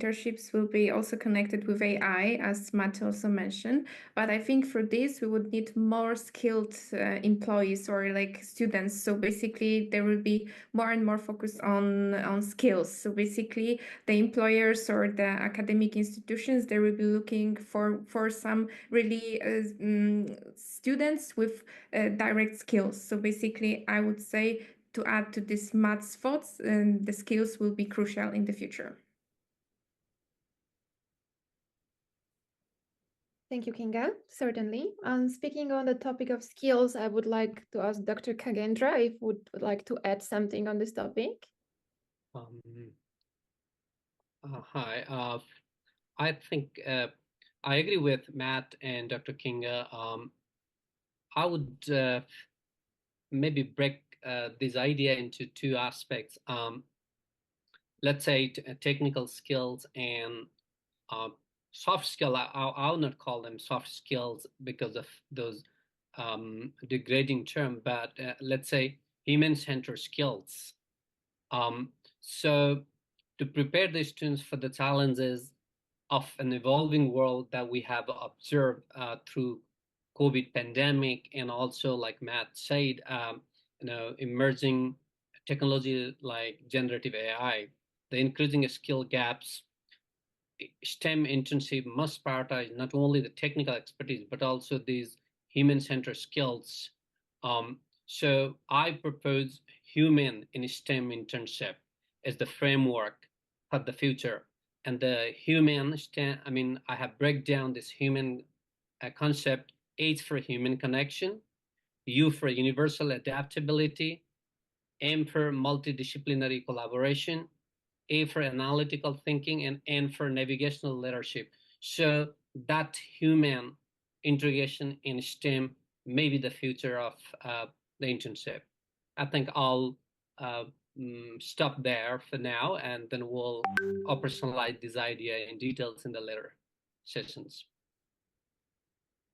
internships will be also connected with AI, as Matt also mentioned. But I think for this, we would need more skilled employees or like students. So basically, there will be more and more focus on skills. So basically, the employers or the academic institutions, they will be looking for some really students with direct skills. So basically, I would say to add to this Matt's thoughts, the skills will be crucial in the future. Thank you, Kinga. Certainly. Speaking on the topic of skills, I would like to ask Dr. Kagendra if would like to add something on this topic. Hi. I think I agree with Matt and Dr. Kinga. I would maybe break this idea into two aspects. Let's say technical skills and soft skill. I'll not call them soft skills because of those degrading term, but let's say human-centered skills. So to prepare the students for the challenges of an evolving world that we have observed through COVID pandemic, and also, like Matt said, emerging technology like generative AI, the increasing skill gaps, STEM internship must prioritize not only the technical expertise, but also these human-centered skills. So I propose human in STEM internship as the framework for the future. And the human, I have break down this human concept: H for human connection, U for universal adaptability, M for multidisciplinary collaboration, A for analytical thinking, and N for navigational leadership. So that human integration in STEM may be the future of the internship. I think I'll stop there for now, and then we'll operationalize this idea in details in the later sessions.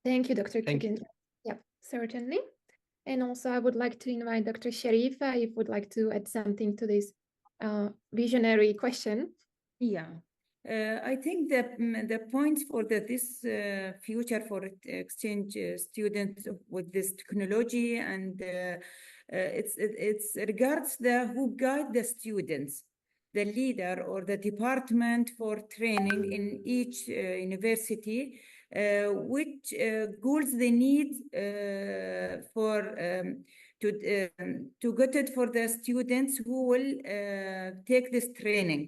Thank you, Dr. Kagendra. Yep, certainly. And also, I would like to invite Dr. Sharifa if would like to add something to this visionary question. Yeah, I think the points for this future for exchange students with this technology, and it's regards who guide the students, the leader or the department for training in each university, which goals they need to get it for the students who will take this training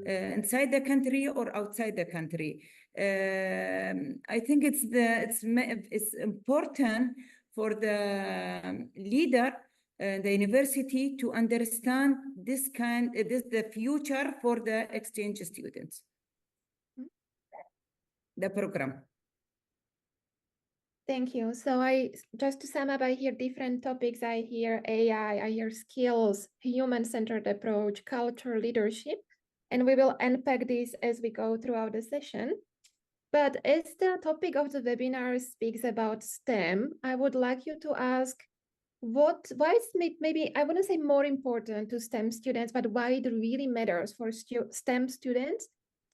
inside the country or outside the country. I think it's important for the leader, the university, to understand the future for the exchange students, the program. Thank you. So just to sum up, I hear different topics. I hear AI, I hear skills, human-centered approach, culture, leadership, and we will unpack this as we go throughout the session. But as the topic of the webinar speaks about STEM, I would like you to ask why is maybe, I wouldn't say more important to STEM students, but why it really matters for STEM students,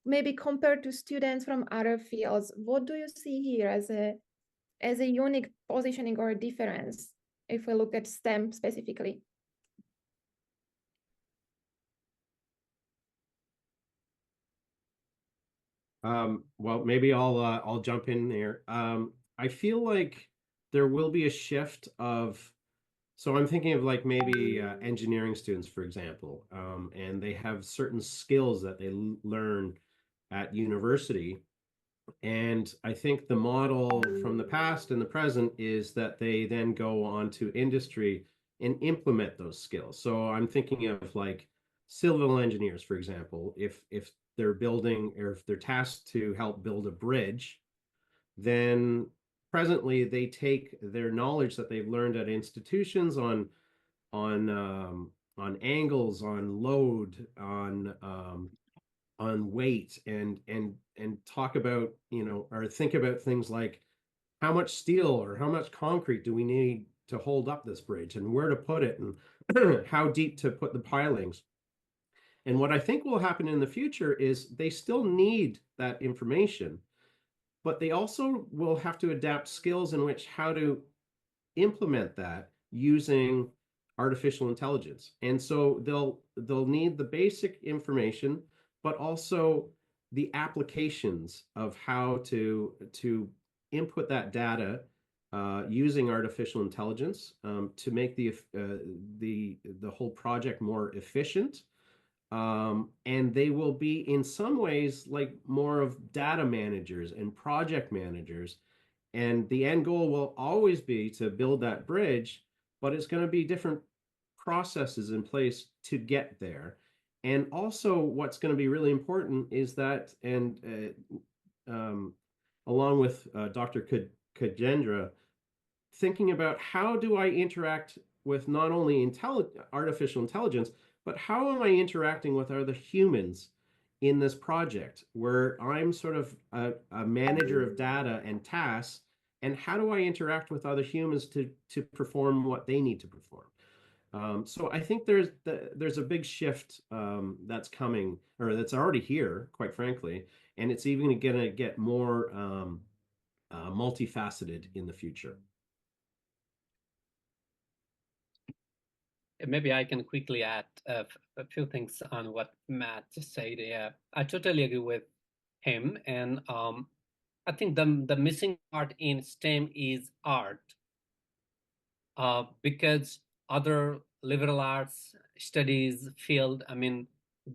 maybe compared to students from other fields. What do you see here as a unique positioning or a difference if we look at STEM specifically? Well, maybe I'll jump in there. I feel like there will be a shift of, so I'm thinking of like maybe engineering students, for example, and they have certain skills that they learn at university. And I think the model from the past and the present is that they then go on to industry and implement those skills. So I'm thinking of like civil engineers, for example, if they're building, or if they're tasked to help build a bridge, then presently they take their knowledge that they've learned at institutions on angles, on load, on weight, and talk about, or think about things like how much steel or how much concrete do we need to hold up this bridge, and where to put it, and how deep to put the pilings. And what I think will happen in the future is they still need that information, but they also will have to adapt skills in which how to implement that using artificial intelligence. And so they'll need the basic information, but also the applications of how to input that data using artificial intelligence to make the whole project more efficient. And they will be in some ways like more of data managers and project managers. And the end goal will always be to build that bridge, but it's going to be different processes in place to get there. And also what's going to be really important is that, and along with Dr. Kajendra, thinking about how do I interact with not only artificial intelligence, but how am I interacting with other humans in this project where I'm sort of a manager of data and tasks, and how do I interact with other humans to perform what they need to perform? So I think there's a big shift that's coming, or that's already here, quite frankly, and it's even going to get more multifaceted in the future. Maybe I can quickly add a few things on what Matt just said. Yeah, I totally agree with him. And I think the missing part in STEM is art, because other liberal arts studies field, I mean,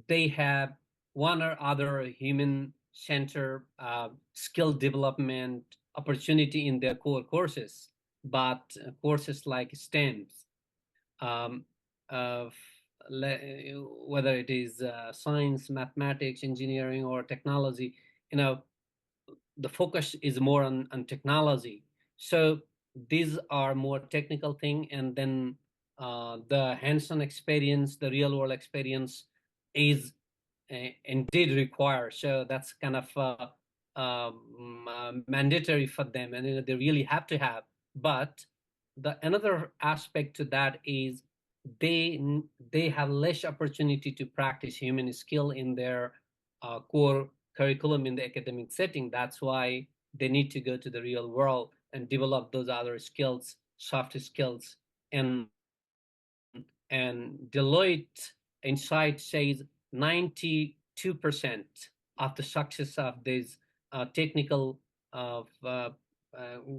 they have one or other human-centered skill development opportunity in their core courses, but courses like STEMs, whether it is science, mathematics, engineering, or technology, the focus is more on technology. So these are more technical thing, and then the hands-on experience, the real-world experience is indeed required. So that's kind of mandatory for them, and they really have to have. But another aspect to that is they have less opportunity to practice human skill in their core curriculum in the academic setting. That's why they need to go to the real world and develop those other skills, soft skills. And Deloitte Insight says 92% of the success of these technical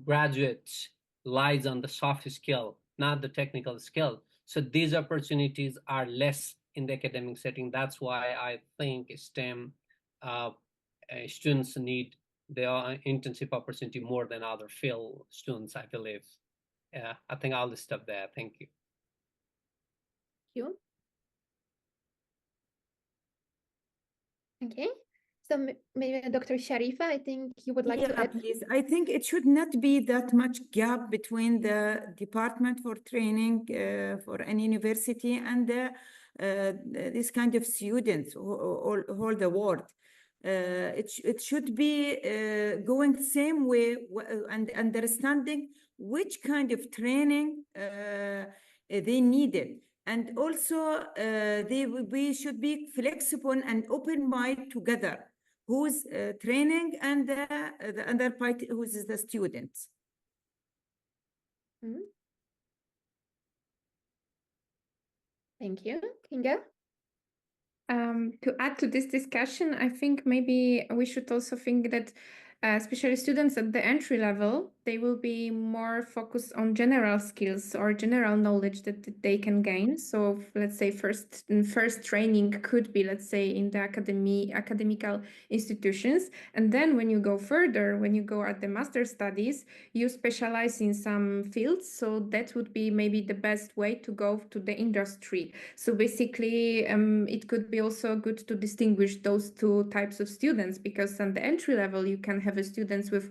graduates lies on the soft skill, not the technical skill. So these opportunities are less in the academic setting. That's why I think STEM students need the internship opportunity more than other field students, I believe. Yeah, I think I'll stop there. Thank you. You. Okay. So maybe Dr. Sharifa, I think you would like to add. Please. I think it should not be that much gap between the department for training for any university and this kind of students who hold the award. It should be going the same way and understanding which kind of training they needed. And also, we should be flexible and open-minded together. Who's training and the other part, who's the students. Mm-hmm. Thank you. Kinga? To add to this discussion, I think maybe we should also think that especially students at the entry level, they will be more focused on general skills or general knowledge that they can gain. So let's say first training could be, let's say, in the academical institutions. And then when you go further, when you go at the master studies, you specialize in some fields. So that would be maybe the best way to go to the industry. So basically, it could be also good to distinguish those two types of students, because on the entry level, you can have students with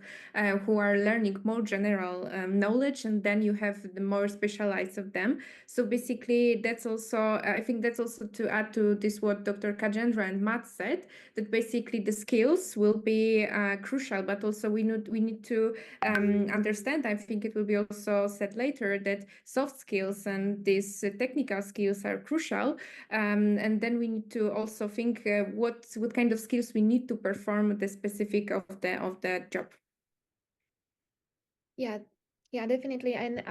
who are learning more general knowledge, and then you have the more specialized of them. So basically, that's also, I think that's also to add to this what Dr. Kajendra and Matt said, that basically the skills will be crucial, but also we need to understand, I think it will be also said later, that soft skills and these technical skills are crucial. And then we need to also think what kind of skills we need to perform the specific of the job. Yeah, definitely. And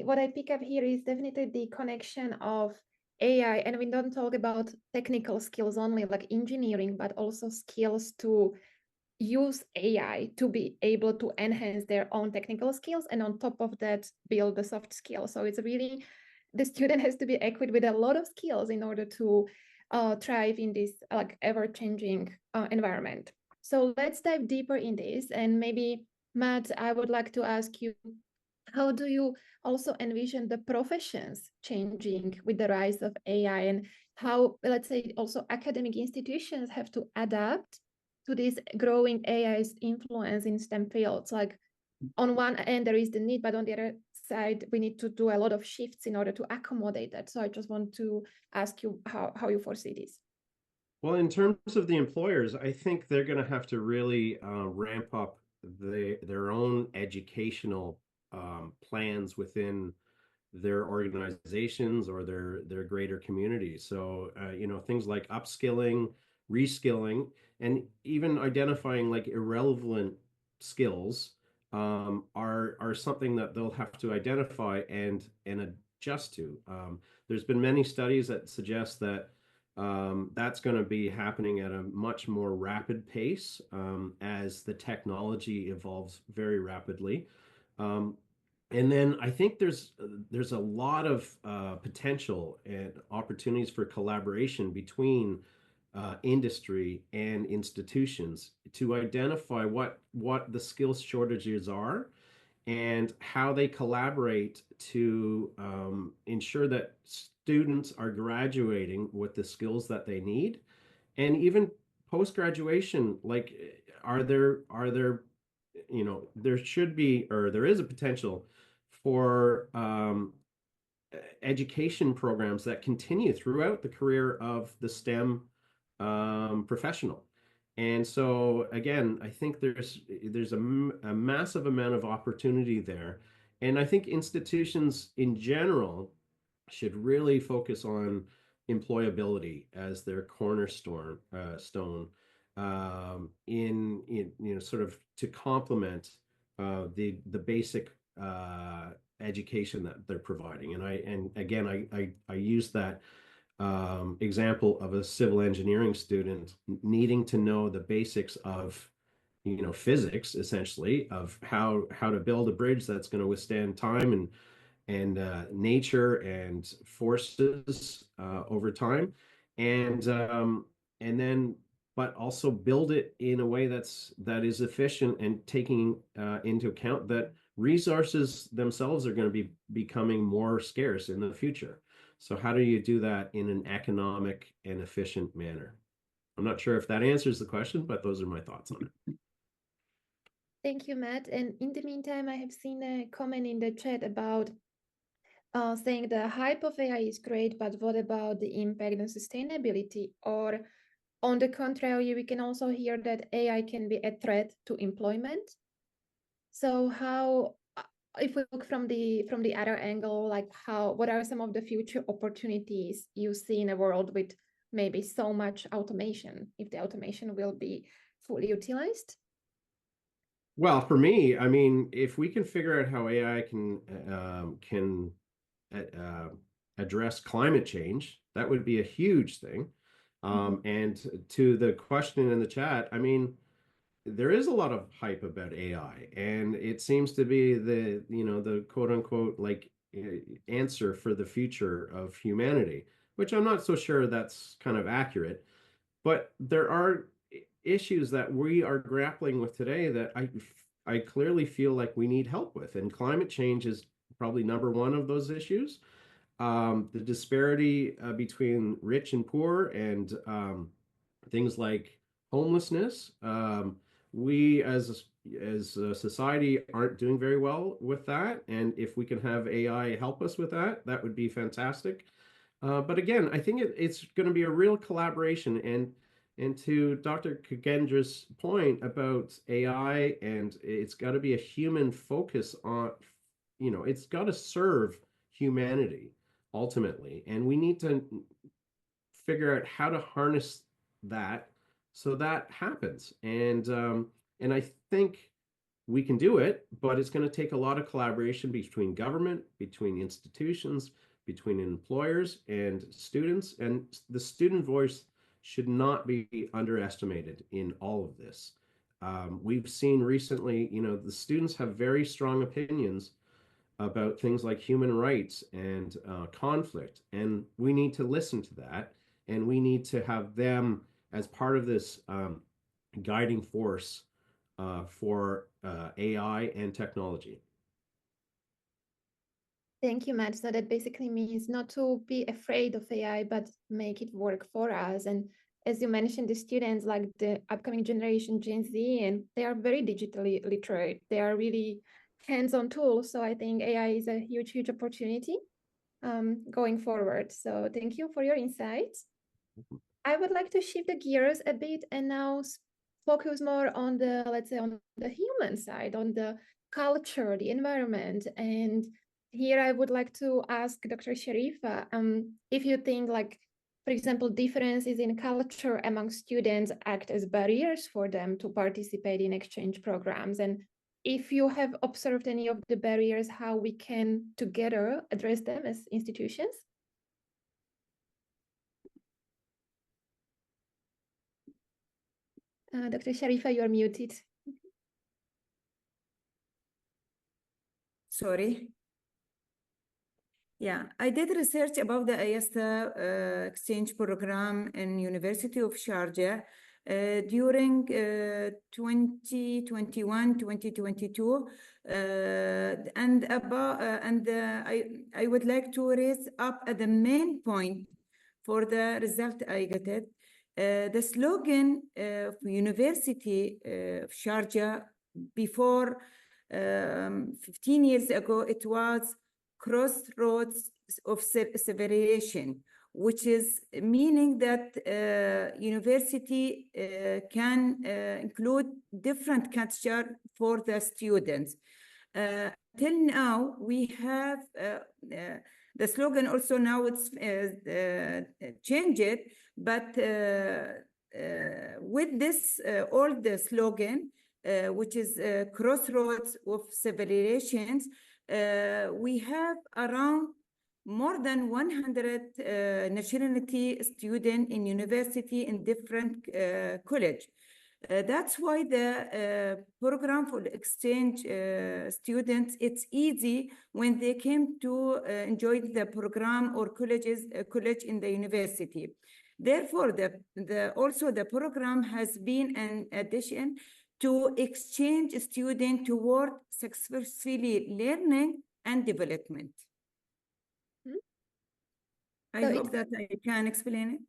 what I pick up here is definitely the connection of AI, and we don't talk about technical skills only, like engineering, but also skills to use AI to be able to enhance their own technical skills, and on top of that, build the soft skills. So it's really, the student has to be equipped with a lot of skills in order to thrive in this like ever-changing environment. So let's dive deeper in this, and maybe Matt, I would like to ask you, how do you also envision the professions changing with the rise of AI, and how, let's say, also academic institutions have to adapt to this growing AI's influence in STEM fields? Like, on one end, there is the need, but on the other side, we need to do a lot of shifts in order to accommodate that. So I just want to ask you how you foresee this. Well, in terms of the employers, I think they're going to have to really ramp up their own educational plans within their organizations or their greater community. So, things like upskilling, reskilling, and even identifying like irrelevant skills are something that they'll have to identify and adjust to. There's been many studies that suggest that that's going to be happening at a much more rapid pace as the technology evolves very rapidly. And then I think there's a lot of potential and opportunities for collaboration between industry and institutions to identify what the skills shortages are and how they collaborate to ensure that students are graduating with the skills that they need. And even post-graduation, like are there there should be, or there is a potential for education programs that continue throughout the career of the STEM professional. And so again, I think there's a massive amount of opportunity there. And I think institutions in general should really focus on employability as their cornerstone stone in sort of to complement the basic education that they're providing. And again, I use that example of a civil engineering student needing to know the basics of physics, essentially, of how to build a bridge that's going to withstand time and nature and forces over time, and then but also build it in a way that is efficient and taking into account that resources themselves are going to be becoming more scarce in the future. So how do you do that in an economic and efficient manner? I'm not sure if that answers the question, but those are my thoughts on it. Thank you, Matt. And in the meantime, I have seen a comment in the chat about saying the hype of AI is great, but what about the impact on sustainability? Or on the contrary, we can also hear that AI can be a threat to employment. So how, if we look from the other angle, like what are some of the future opportunities you see in a world with maybe so much automation, if the automation will be fully utilized? Well, for me, I mean, if we can figure out how AI can address climate change, that would be a huge thing. And to the question in the chat, I mean, there is a lot of hype about AI, and it seems to be the quote unquote like answer for the future of humanity, which I'm not so sure that's kind of accurate. But there are issues that we are grappling with today that I clearly feel like we need help with, and climate change is probably number one of those issues. The disparity between rich and poor, and things like homelessness. We as as a society aren't doing very well with that. And if we can have AI help us with that, that would be fantastic. But again, I think it's going to be a real collaboration. And to Dr. Kagendra's point about AI, and it's got to be a human focus on, it's got to serve humanity ultimately. And we need to figure out how to harness that so that happens. And I think we can do it, but it's going to take a lot of collaboration between government, between institutions, between employers and students. And the student voice should not be underestimated in all of this. We've seen recently, the students have very strong opinions about things like human rights and conflict, and we need to listen to that, and we need to have them as part of this guiding force for AI and technology. Thank you, Matt. So that basically means not to be afraid of AI, but make it work for us. And as you mentioned, the students, like the upcoming generation, Gen Z, and they are very digitally literate. They are really hands-on tools. So I think AI is a huge, huge opportunity going forward. So thank you for your insights. I would like to shift the gears a bit and now focus more on the, let's say, on the human side, on the culture, the environment. And here I would like to ask Dr. Sharifa, if you think, like, for example, differences in culture among students act as barriers for them to participate in exchange programs. And if you have observed any of the barriers, how we can together address them as institutions? Dr. Sharifa, you are muted. Sorry. Yeah, I did research about the IAESTE exchange program in University of Sharjah during 2021, 2022, and I would like to raise up the main point for the result I got it. The slogan of University of Sharjah before 15 years ago, it was crossroads of civilization, which is meaning that university can include different culture for the students. Till now, we have the slogan also now it's changed, but with this old slogan, which is crossroads of civilizations, we have around more than 100 nationality students in university in different college. That's why the program for the exchange students, it's easy when they came to enjoy the program or college in the university. Therefore, also the program has been an addition to exchange students toward successfully learning and development. I hope that I can explain it.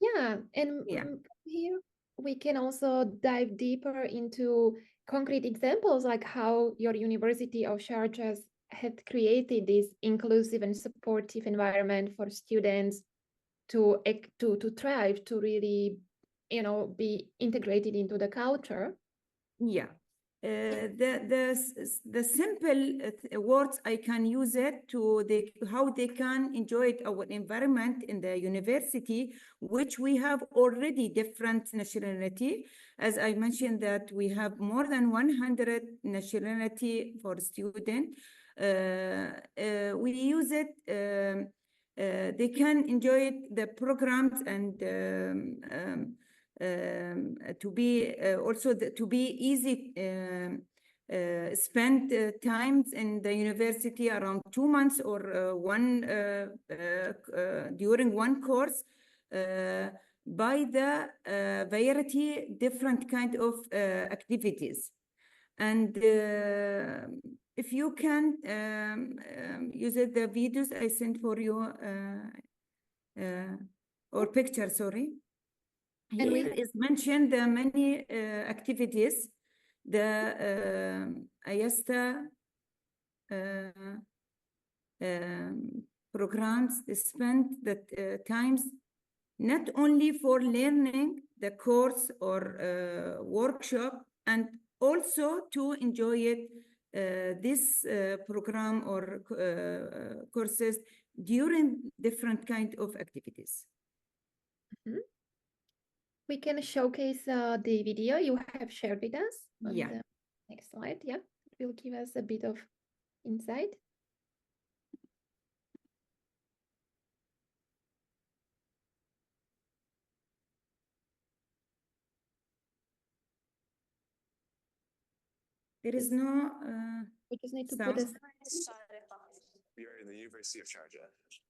Yeah, and here we can also dive deeper into concrete examples, like how your University of Sharjah had created this inclusive and supportive environment for students to thrive, to really, be integrated into the culture. Yeah. The simple words I can use it to how they can enjoy our environment in the university, which we have already different nationality. As I mentioned that we have more than 100 nationality for student. We use it, they can enjoy the programs and to be also to be easy spend times in the university around 2 months or during one course by the variety different kind of activities. And if you can use it, the videos I sent for you or picture, sorry. Here is mentioned the many activities the IAESTE programs spend the times not only for learning the course or workshop, and also to enjoy it, this program or courses during different kind of activities. Mhm. We can showcase the video you have shared with us on Yeah. the next slide. Yeah, it will give us a bit of insight. There is no We just need to sound. put a We are in the University of Sharjah.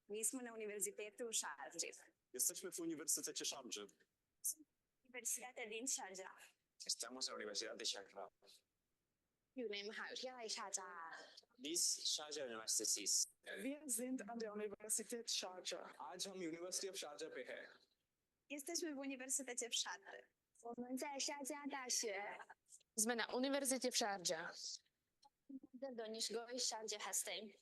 Mi smo na Univerzitetu u Shargi. Jesteśmy w Uniwersytecie Sharjah. Universitatea din Sharjah. Estamos en la Universidad de Sharjah. อยู่ในมหาวิทยาลัยชาจา This Sharjah University. Wir sind an der Universität Sharjah. आज हम University of Sharjah पे हैं. Jesteśmy w Uniwersytecie w Szarży. 我们在沙加大学 Jsme na univerzitě v Šárďa. Do Donishgoi Sharjah هستیم.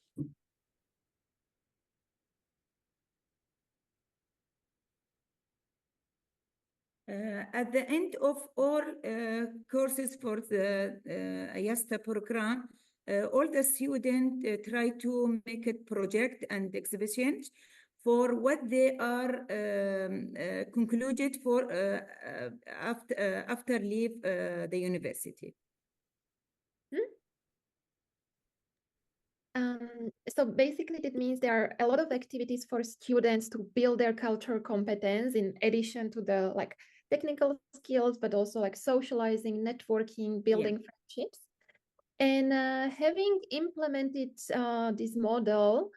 At the end of all courses for the IAESTE program, all the students try to make a project and exhibitions for what they are concluded for after leave the university. So basically, that means there are a lot of activities for students to build their cultural competence in addition to the like technical skills, but also like socializing, networking, building friendships. And having implemented this model,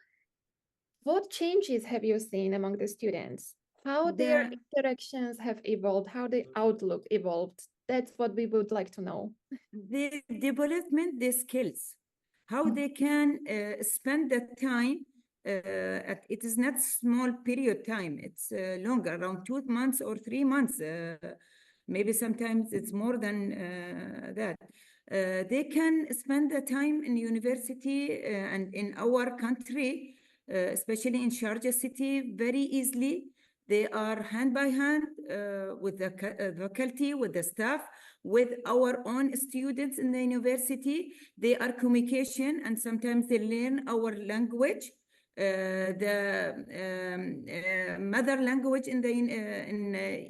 what changes have you seen among the students? How their interactions have evolved, how the outlook evolved? That's what we would like to know. The development, the skills, how they can spend the time. It is not small period time. It's longer, around 2 months or 3 months. Maybe sometimes it's more than that. They can spend the time in university and in our country, especially in Sharjah city, very easily. They are hand by hand with the faculty, with the staff, with our own students in the university. They are communication, and sometimes they learn our language, the mother language in the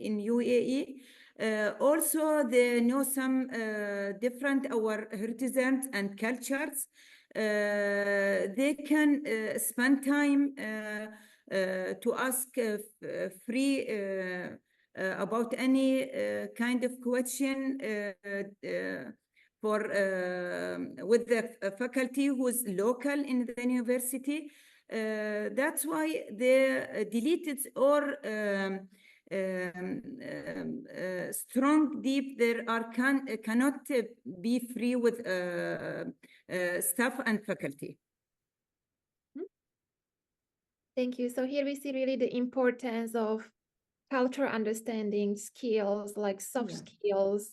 in UAE. Also, they know some different our heritages and cultures. They can spend time to ask free about any kind of question for with the faculty who's local in the university. That's why they deleted or strong deep there are cannot be free with staff and faculty. Thank you. So here we see really the importance of cultural understanding, skills like soft skills,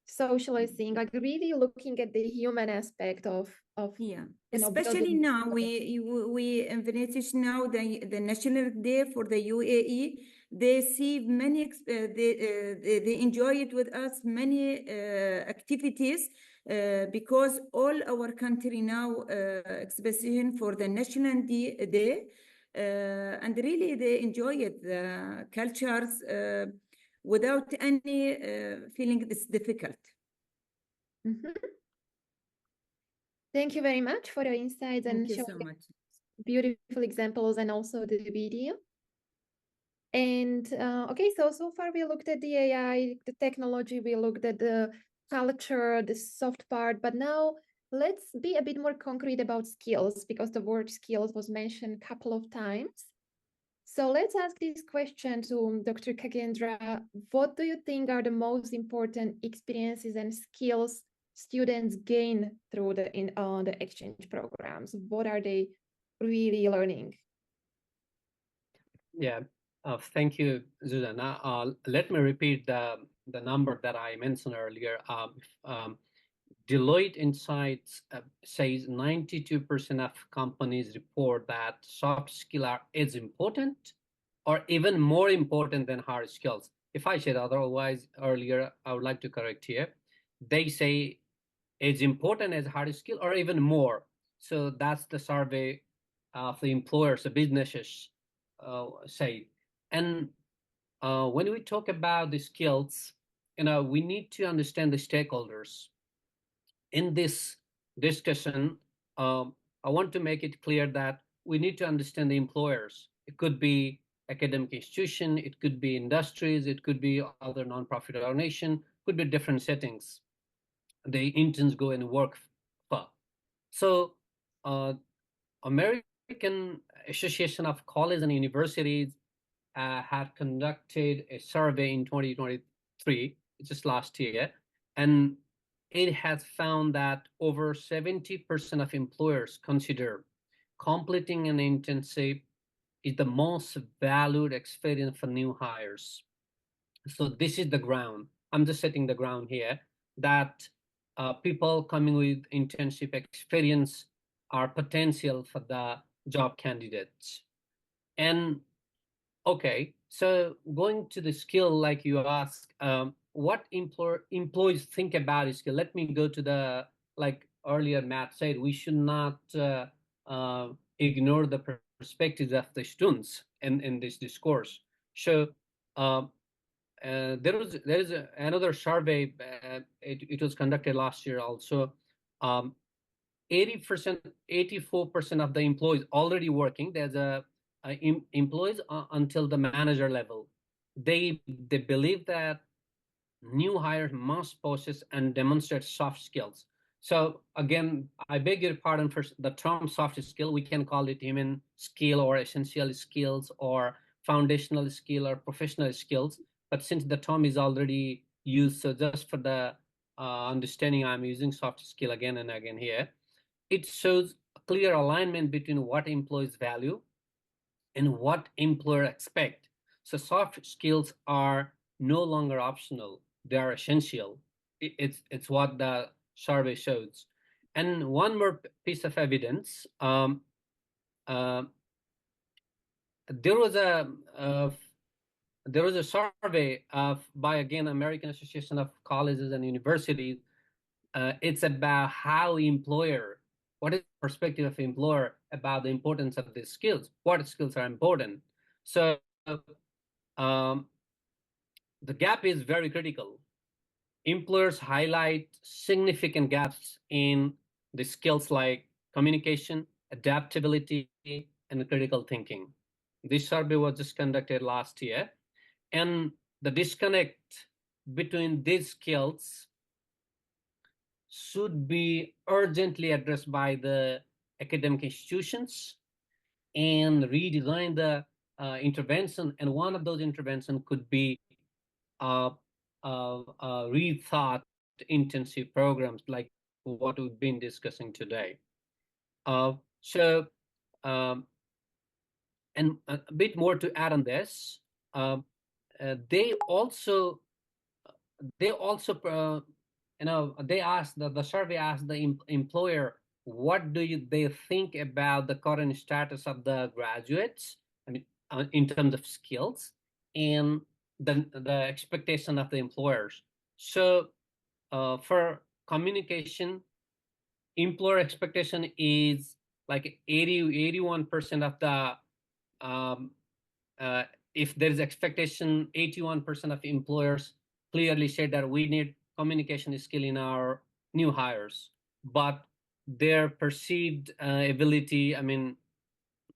socializing, like really looking at the human aspect of especially now we invented now the National Day for the UAE. They see many they enjoy it with us many activities because all our country now exhibition for the National Day. And really they enjoy it, the cultures, without any feeling it's difficult. Thank you very much for your insights and Thank you so much. Beautiful examples and also the video. And okay, so far we looked at the AI, the technology, we looked at the culture, the soft part, but now let's be a bit more concrete about skills, because the word skills was mentioned a couple of times. So let's ask this question to Dr. Kagendra. What do you think are the most important experiences and skills students gain through the exchange programs? What are they really learning? Yeah, thank you, Zuzana. Let me repeat the number that I mentioned earlier. Deloitte Insights says 92% of companies report that soft skills are as important or even more important than hard skills. If I said otherwise earlier, I would like to correct here. They say as important as hard skill or even more. So that's the survey of the employers, the businesses say. And when we talk about the skills, we need to understand the stakeholders. In this discussion, I want to make it clear that we need to understand the employers. It could be academic institution, it could be industries, it could be other nonprofit organization, could be different settings the interns go and work for. So American Association of Colleges and Universities had conducted a survey in 2023, just last year, and it has found that over 70% of employers consider completing an internship is the most valued experience for new hires. So this is the ground. I'm just setting the ground here that people coming with internship experience are potential for the job candidates. And okay, so going to the skill, like you asked, what employees think about a skill? Let me go to the, like earlier Matt said, we should not ignore the perspectives of the students in this discourse. So there is another survey. It was conducted last year also. 80%, 84% of the employees already working. There's employees until the manager level. They believe that new hires must possess and demonstrate soft skills. So again, I beg your pardon for the term soft skill. We can call it human skill or essential skills or foundational skill or professional skills. But since the term is already used, so just for the understanding, I'm using soft skill again and again here. It shows a clear alignment between what employees value and what employer expect. So soft skills are no longer optional; they are essential. It's what the survey shows. And one more piece of evidence: uh, there was a survey by again American Association of Colleges and Universities. It's about how what is the perspective of employer about the importance of these skills? What skills are important? So um, the gap is very critical. Employers highlight significant gaps in the skills like communication, adaptability, and critical thinking. This survey was just conducted last year, and the disconnect between these skills should be urgently addressed by the academic institutions and redesign the intervention. And one of those interventions could be rethought intensive programs like what we've been discussing today. So, and a bit more to add on this, they also they asked the survey asked the employer what they think about the current status of the graduates, I mean, in terms of skills and the expectation of the employers. So for communication, employer expectation is like 81% of the um, if there is expectation, 81% of employers clearly said that we need communication skill in our new hires, but their perceived ability, I mean,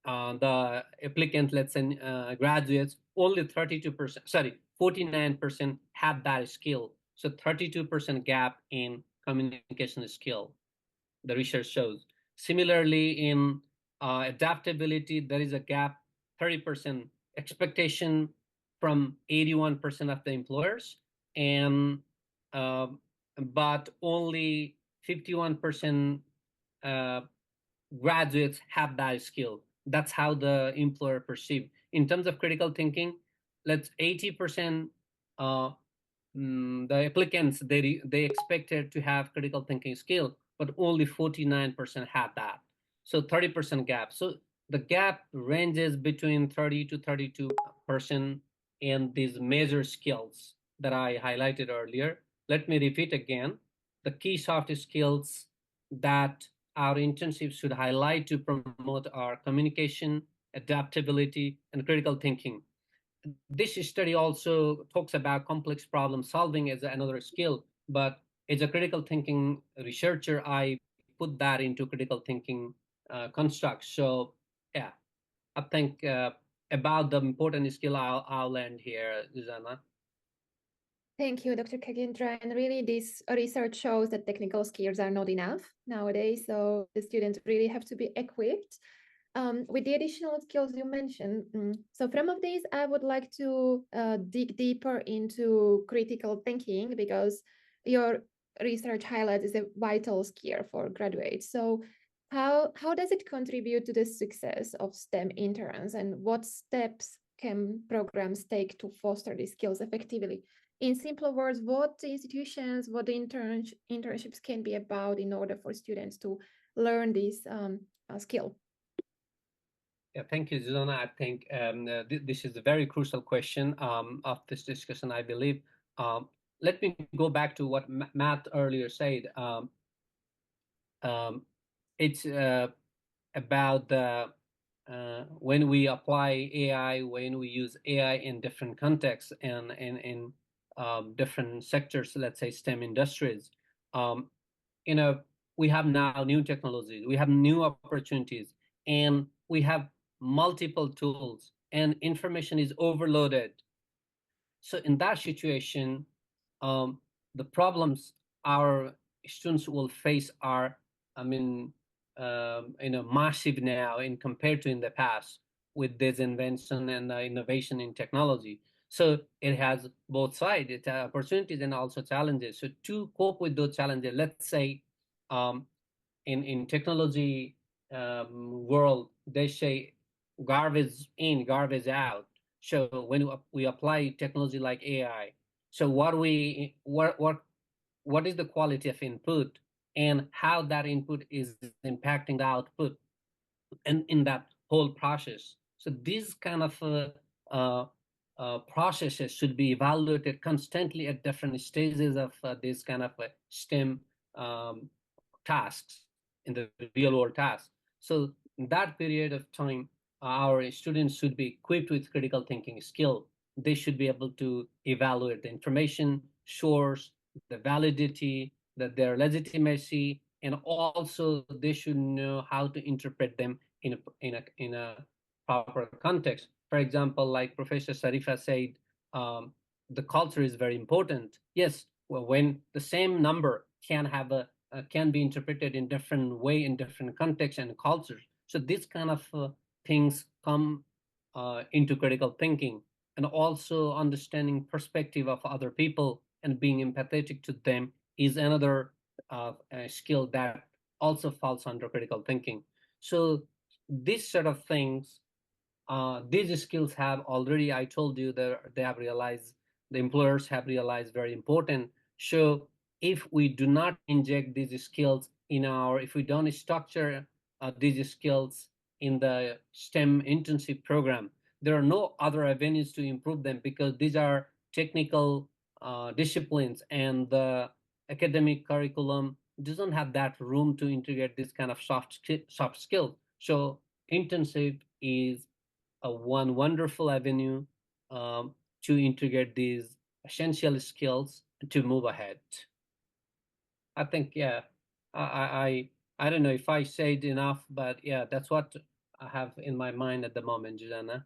the applicant, let's say graduates, only 32%, sorry, 49% have that skill. So 32% gap in communication skill, the research shows. Similarly, in adaptability, there is a gap, 30% expectation from 81% of the employers, and but only 51% graduates have that skill. That's how the employer perceive. In terms of critical thinking, let's 80% the applicants, they expected to have critical thinking skill, but only 49% had that. So 30% gap. So the gap ranges between 30 to 32% in these major skills that I highlighted earlier. Let me repeat again. The key soft skills that our internships should highlight to promote our communication, adaptability, and critical thinking. This study also talks about complex problem solving as another skill, but as a critical thinking researcher, I put that into critical thinking constructs. So yeah, I think about the important skill, I'll end here, Susanna. Thank you, Dr. Kagindra. And really, this research shows that technical skills are not enough nowadays. So the students really have to be equipped with the additional skills you mentioned. So from of these, I would like to dig deeper into critical thinking because your research highlights is a vital skill for graduates. So how does it contribute to the success of STEM interns, and what steps can programs take to foster these skills effectively? In simple words, what institutions, what internships can be about in order for students to learn this skill? Yeah, thank you, Susanna. I think this is a very crucial question of this discussion, I believe. Let me go back to what Matt earlier said. It's about the when we apply AI, when we use AI in different contexts and in different sectors, let's say STEM industries, you know, we have now new technologies, we have new opportunities, and we have multiple tools, and information is overloaded. So in that situation, the problems our students will face are, I mean, massive now in compared to in the past with this invention and innovation in technology. So it has both sides, it has opportunities and also challenges. So to cope with those challenges, let's say in technology world, they say garbage in, garbage out. So when we apply technology like AI, so what is the quality of input and how that input is impacting the output and in that whole process. So these kind of processes should be evaluated constantly at different stages of this kind of STEM tasks in the real world tasks. So in that period of time, our students should be equipped with critical thinking skill. They should be able to evaluate the information, source, the validity, their legitimacy, and also they should know how to interpret them in a proper context. For example, like Professor Sarifa said, the culture is very important. Yes, well, when the same number can be interpreted in different way in different contexts and cultures. So this kind of things come into critical thinking, and also understanding perspective of other people and being empathetic to them is another skill that also falls under critical thinking. So these sort of things, these skills have already, I told you, that they have realized, the employers have realized very important. So if we do not inject these skills if we don't structure these skills in the STEM internship program, there are no other avenues to improve them because these are technical disciplines, and the academic curriculum doesn't have that room to integrate this kind of soft skill. So internship is one wonderful avenue to integrate these essential skills to move ahead. I think, yeah, I don't know if I said enough, but yeah, that's what I have in my mind at the moment, Juliana.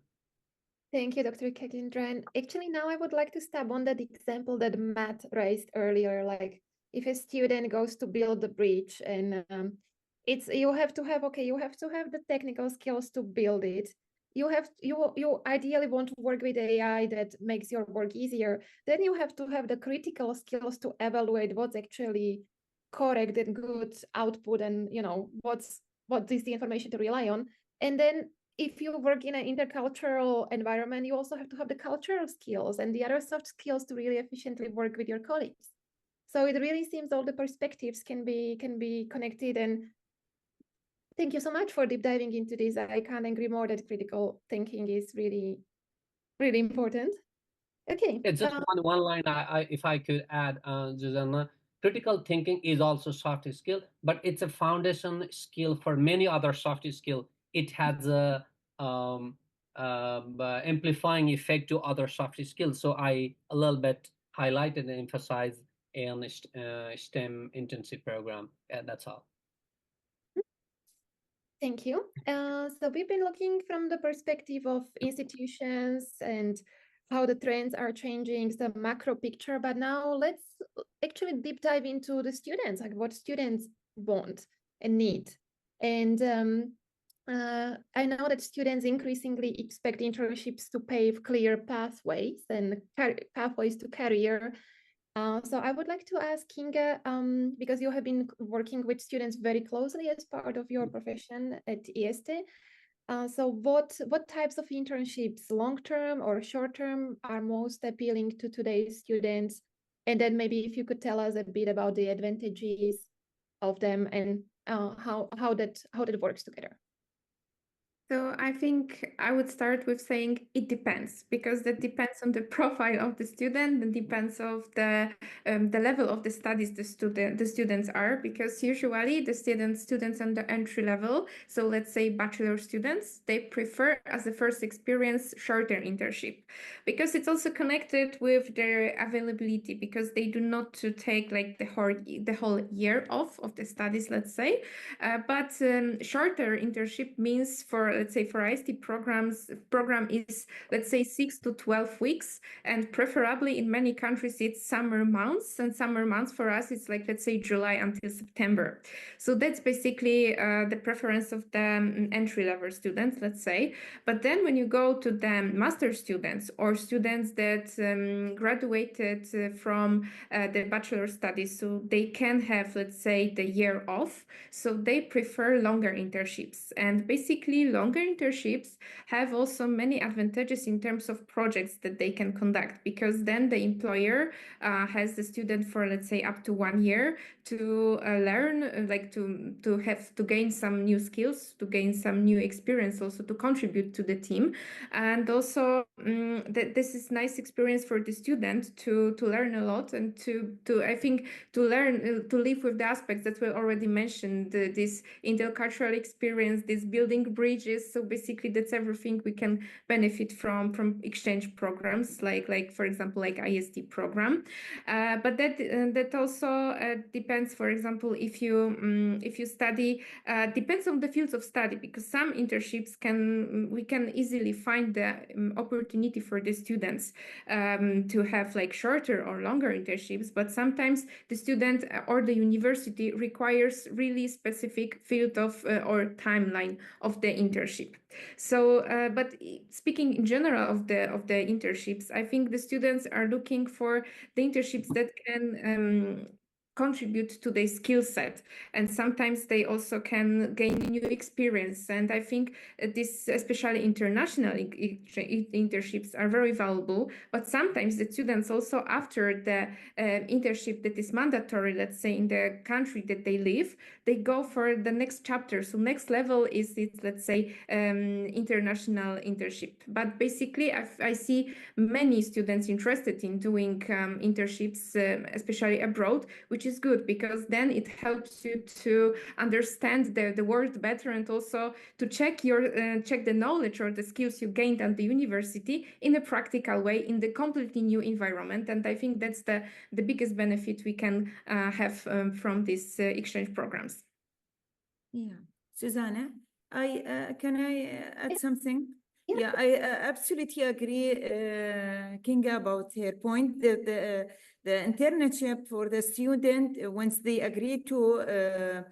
Thank you, Dr. Kagindra. And actually, now I would like to stab on that example that Matt raised earlier. Like, if a student goes to build a bridge, and you have to have the technical skills to build it. You ideally want to work with AI that makes your work easier. Then you have to have the critical skills to evaluate what's actually correct and good output, and what is the information to rely on. And then if you work in an intercultural environment, you also have to have the cultural skills and the other soft skills to really efficiently work with your colleagues. So it really seems all the perspectives can be connected. And thank you so much for deep diving into this. I can't agree more that critical thinking is really, really important. Okay. Yeah, just one line, if I could add, Susanna, critical thinking is also soft skill, but it's a foundation skill for many other soft skill. It has a amplifying effect to other soft skills. So I a little bit highlighted and emphasized in STEM internship program. Yeah, that's all. Thank you. So we've been looking from the perspective of institutions and how the trends are changing, the macro picture, but now let's actually deep dive into the students, like what students want and need. And I know that students increasingly expect internships to pave clear pathways and pathways to career. So I would like to ask Kinga, because you have been working with students very closely as part of your profession at IAESTE. So what types of internships, long-term or short-term, are most appealing to today's students? And then maybe if you could tell us a bit about the advantages of them and how that works together. So I think I would start with saying it depends, because that depends on the profile of the student and depends of the level of the studies the students are, because usually the students on the entry level, so let's say bachelor students, they prefer as a first experience shorter internship, because it's also connected with their availability, because they do not to take like the whole year off of the studies, let's say, but shorter internship means for, let's say, for IAESTE program is, let's say, 6 to 12 weeks, and preferably in many countries it's summer months, and summer months for us it's like, let's say, July until September. So that's basically the preference of the entry level students, let's say. But then when you go to the master students or students that graduated from the bachelor studies, so they can have, let's say, the year off, so they prefer longer internships. And basically longer internships have also many advantages in terms of projects that they can conduct, because then the employer has the student for, let's say, up to 1 year to learn, like to gain some new skills, to gain some new experience, also to contribute to the team. And also this is nice experience for the student to learn a lot, and to I think to learn to live with the aspects that were already mentioned, this intercultural experience, this building bridges. So basically that's everything we can benefit from exchange programs, like for example, like IAESTE program. But that also depends, for example, if you study, depends on the fields of study, because some internships we can easily find the opportunity for the students to have like shorter or longer internships, but sometimes the student or the university requires really specific field of or timeline of the internship. So, but speaking in general of the internships, I think the students are looking for the internships that can contribute to their skill set, and sometimes they also can gain new experience. And I think this, especially international internships, are very valuable. But sometimes the students also, after the internship that is mandatory, let's say in the country that they live, they go for the next chapter. So next level is it, let's say, international internship. But basically I see many students interested in doing internships, especially abroad, which is good, because then it helps you to understand the world better, and also to check the knowledge or the skills you gained at the university in a practical way in the completely new environment. And I think that's the biggest benefit we can have from these exchange programs. Yeah, Susanna, can I add something? Yeah, I absolutely agree, Kinga, about her point. The internship for the student, once they agree to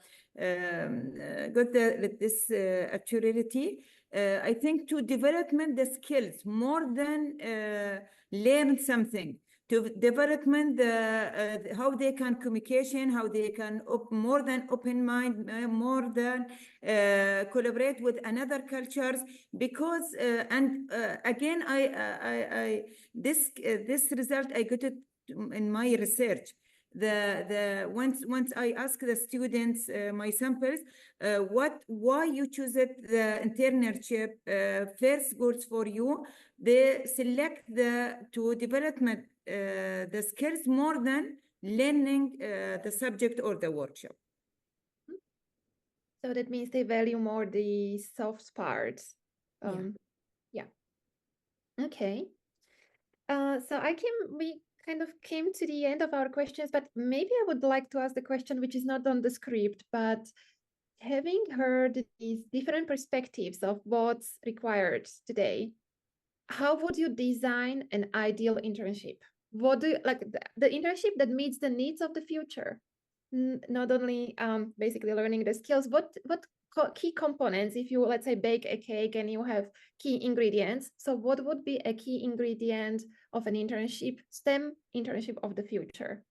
get this actuality, I think to development the skills more than learn something. to development how they can communication, how they can more than open mind, more than collaborate with another cultures. Because and again, I this result I got it in my research. Once I ask the students my samples, why you choose it the internship first goals for you, they select to development the skills more than learning the subject or the workshop. So that means they value more the soft parts. Yeah. Okay. So we kind of came to the end of our questions, but maybe I would like to ask the question which is not on the script, but having heard these different perspectives of what's required today, how would you design an ideal internship? What do you like the internship that meets the needs of the future? Not only basically learning the skills, what key components, if you, let's say, bake a cake and you have key ingredients, so what would be a key ingredient of an internship, STEM internship of the future?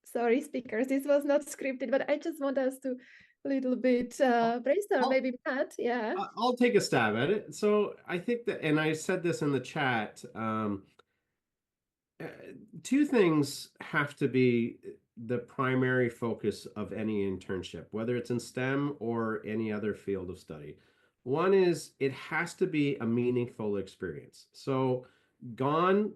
Sorry, speakers, this was not scripted, but I just want us to a little bit brainstorm, maybe Matt, yeah. I'll take a stab at it. So I think that, and I said this in the chat, two things have to be the primary focus of any internship, whether it's in STEM or any other field of study. One is it has to be a meaningful experience. So gone,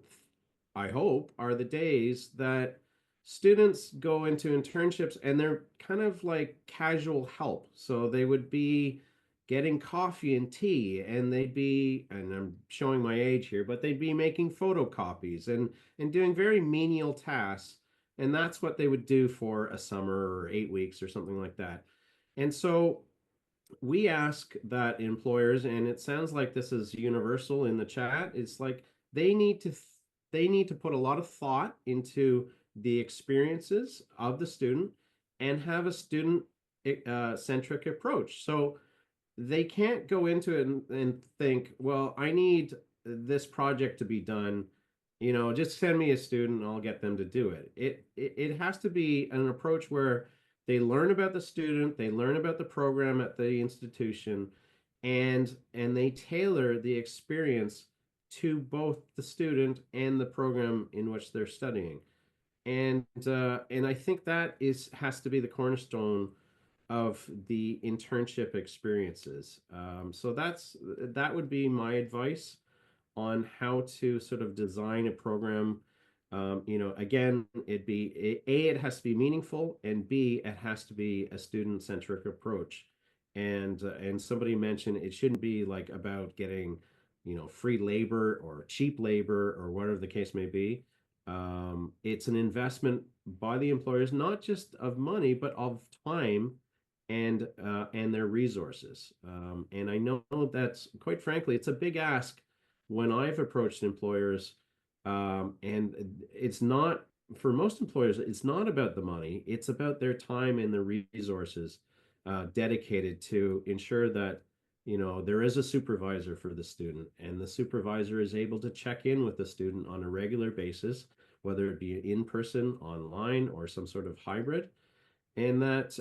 I hope, are the days that students go into internships and they're kind of like casual help. So they would be getting coffee and tea, and they'd be, and I'm showing my age here, but they'd be making photocopies and doing very menial tasks. And that's what they would do for a summer or 8 weeks or something like that. And so we ask that employers, and it sounds like this is universal in the chat, it's like they need to put a lot of thought into the experiences of the student and have a student centric approach. So they can't go into it and think, well, I need this project to be done, just send me a student and I'll get them to do it. It has to be an approach where they learn about the student, they learn about the program at the institution, and they tailor the experience to both the student and the program in which they're studying. And I think that has to be the cornerstone of the internship experiences. So that would be my advice on how to sort of design a program. Again, it has to be meaningful, and B, it has to be a student-centric approach. And somebody mentioned it shouldn't be like about getting, free labor or cheap labor or whatever the case may be. It's an investment by the employers, not just of money, but of time and their resources. And I know that's, quite frankly, it's a big ask when I've approached employers, and it's not, for most employers, it's not about the money, it's about their time and the resources dedicated to ensure that, there is a supervisor for the student, and the supervisor is able to check in with the student on a regular basis, whether it be in person, online, or some sort of hybrid. And that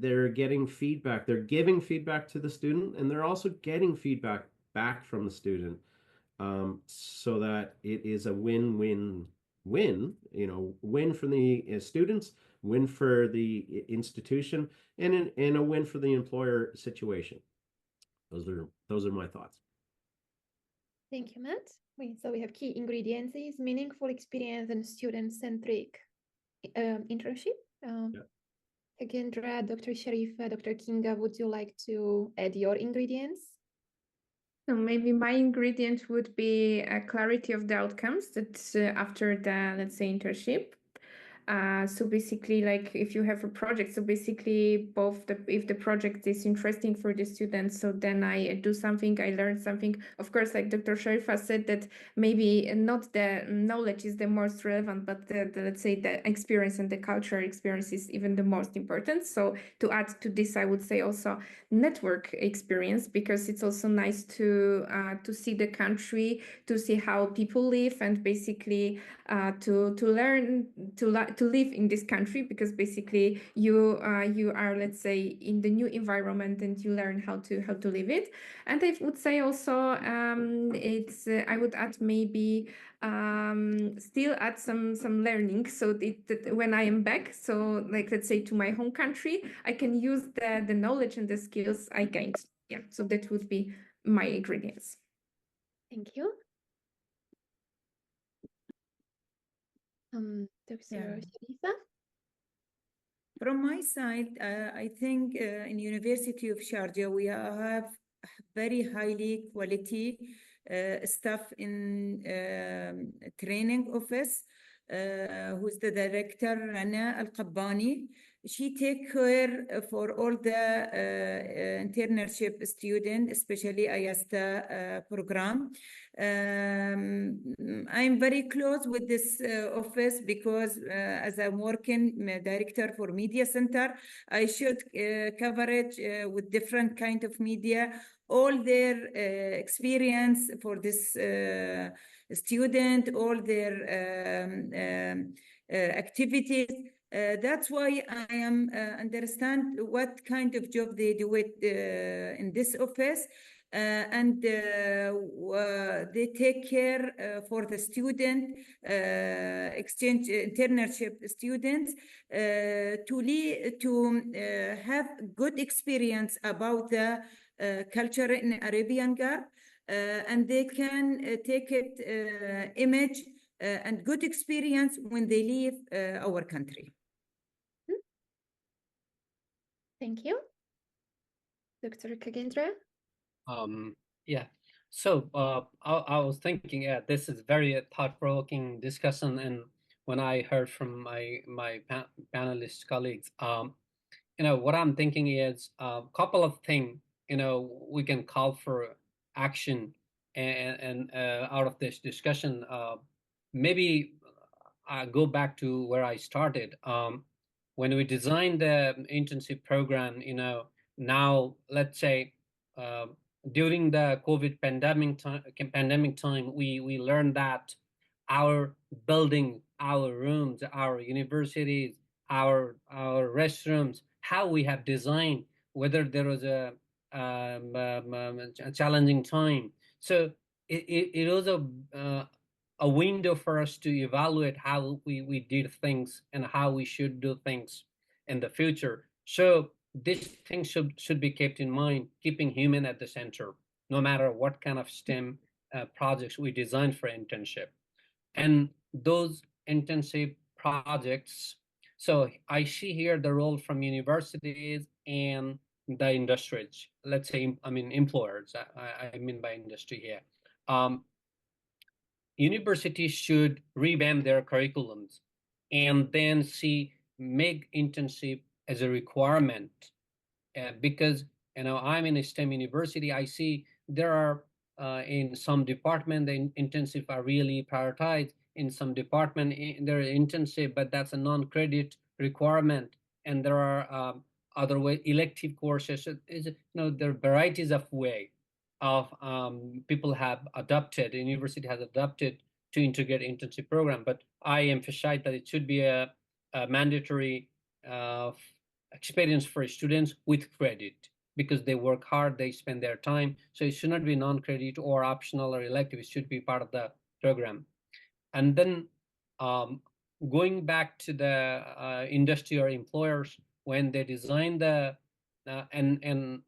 they're getting feedback, they're giving feedback to the student, and they're also getting feedback back from the student, so that it is a win-win-win, win for the students, win for the institution, and a win for the employer situation. Those are my thoughts. Thank you, Matt. So we have key ingredients: meaningful experience and student-centric internship. Kendra, Dr. Sharifa, Dr. Kinga, would you like to add your ingredients? So maybe my ingredient would be a clarity of the outcomes that after the, let's say, internship. So basically, like if you have a project, so basically if the project is interesting for the students, so then I do something, I learn something. Of course, like Dr. Sharifa said, that maybe not the knowledge is the most relevant, but let's say the experience and the cultural experience is even the most important. So to add to this, I would say also network experience, because it's also nice to see the country, to see how people live, and basically to learn to live in this country, because basically you are, let's say, in the new environment, and you learn how to live it. And I would say also it's I would add maybe still add some learning, so that when I am back, so like let's say to my home country, I can use the knowledge and the skills I gained. Yeah, so that would be my ingredients. Thank you. Dr. Sharifa? From my side, I think in University of Sharjah, we have very highly quality staff in training office, who's the director, Rana Al-Qabbani. She take care for all the internship student, especially IAESTE program. I'm very close with this office because as I'm working director for media center, I should coverage with different kind of media, all their experience for this student, all their activities. That's why I am understand what kind of job they do it in this office. And they take care for the student exchange internship students to have good experience about the culture in Arabian Gulf, and they can take it image and good experience when they leave our country. Thank you. Dr. Kagendra? Yeah. So I was thinking, yeah, this is very thought-provoking discussion, and when I heard from my panelist colleagues, what I'm thinking is a couple of things, we can call for action, and out of this discussion, maybe I go back to where I started. When we designed the internship program, now let's say during the COVID pandemic time, we learned that our building, our rooms, our universities, our restrooms, how we have designed, whether there was a challenging time. So it was a window for us to evaluate how we did things and how we should do things in the future. So these things should be kept in mind, keeping human at the center, no matter what kind of STEM projects we design for internship. And those internship projects, so I see here the role from universities and the industries, let's say, employers, I mean by industry here. Universities should revamp their curriculums and then make internship as a requirement, because I'm in a STEM university. I see there are in some department the internship are really prioritized. In some department there are internship, but that's a non-credit requirement. And there are other elective courses. There are varieties of way of people have adopted, the university has adopted to integrate internship program. But I emphasize that it should be a mandatory experience for students with credit, because they work hard, they spend their time. So it should not be non-credit or optional or elective. It should be part of the program. And then going back to the industry or employers, when they design the and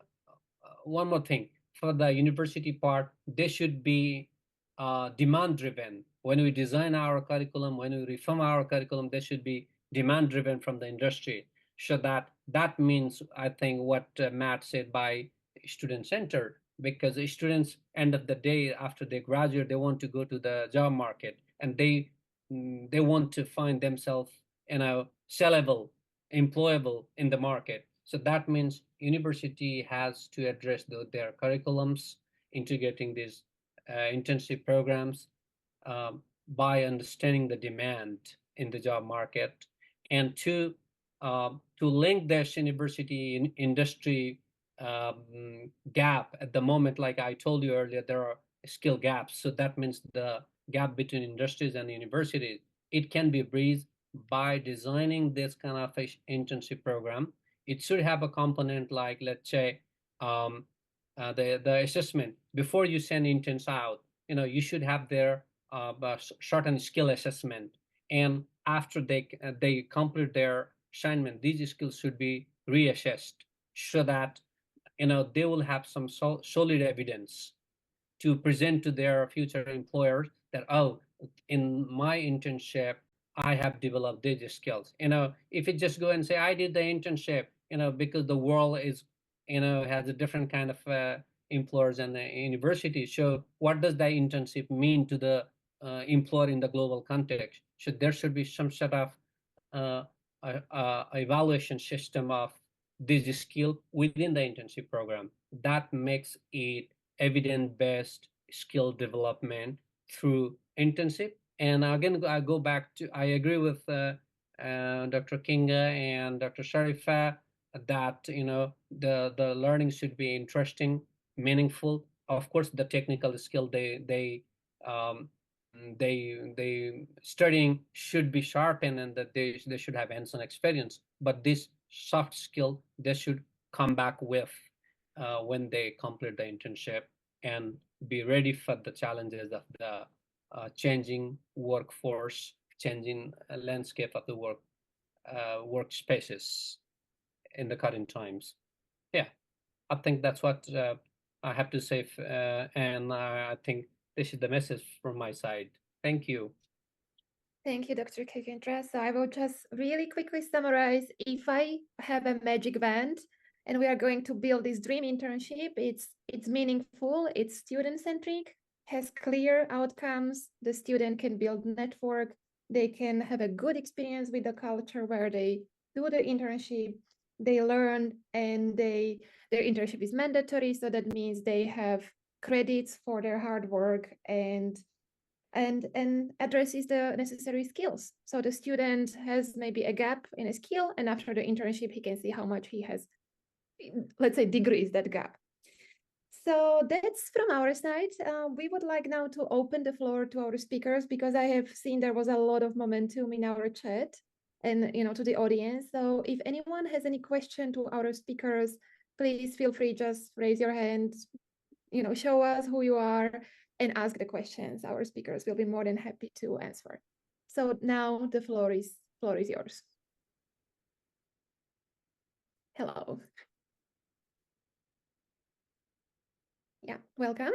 one more thing, for the university part, they should be demand driven. When we design our curriculum, when we reform our curriculum, they should be demand driven from the industry. So that means, I think, what Matt said by student center, because the students, end of the day, after they graduate, they want to go to the job market, and they want to find themselves sellable, employable in the market. So that means university has to address their curriculums, integrating these internship programs by understanding the demand in the job market, and to link this university in industry gap. At the moment, like I told you earlier, there are skill gaps. So that means the gap between industries and universities, it can be bridged by designing this kind of internship program. It should have a component like, let's say, the assessment before you send interns out. You should have their shortened skill assessment, and after they complete their assignment, these skills should be reassessed so that they will have some solid evidence to present to their future employers that, oh, in my internship I have developed these skills. If you just go and say I did the internship, because the world is has a different kind of employers and the university. So what does that internship mean to the employer in the global context? So there should be some sort of uh, evaluation system of this skill within the internship program that makes it evidence-based skill development through internship. And again, I go back to, I agree with Dr. Kinga and Dr. Sharifa that the learning should be interesting, meaningful. Of course, the technical skill um, they studying should be sharpened, and that they should have hands-on experience. But this soft skill they should come back with when they complete the internship and be ready for the challenges of the changing workforce, changing landscape of the workspaces in the current times. Yeah, I think that's what I have to say, and I think this is the message from my side. Thank you. Thank you, Dr. Kekendra. So I will just really quickly summarize. If I have a magic band and we are going to build this dream internship, it's meaningful, it's student-centric, has clear outcomes. The student can build network. They can have a good experience with the culture where they do the internship, they learn, and their internship is mandatory. So that means they have credits for their hard work and addresses the necessary skills. So the student has maybe a gap in a skill, and after the internship, he can see how much he has, let's say, decrease that gap. So that's from our side. We would like now to open the floor to our speakers, because I have seen there was a lot of momentum in our chat and to the audience. So if anyone has any question to our speakers, please feel free, just raise your hand, show us who you are and ask the questions. Our speakers will be more than happy to answer. So now the floor is yours. Hello. Yeah, welcome.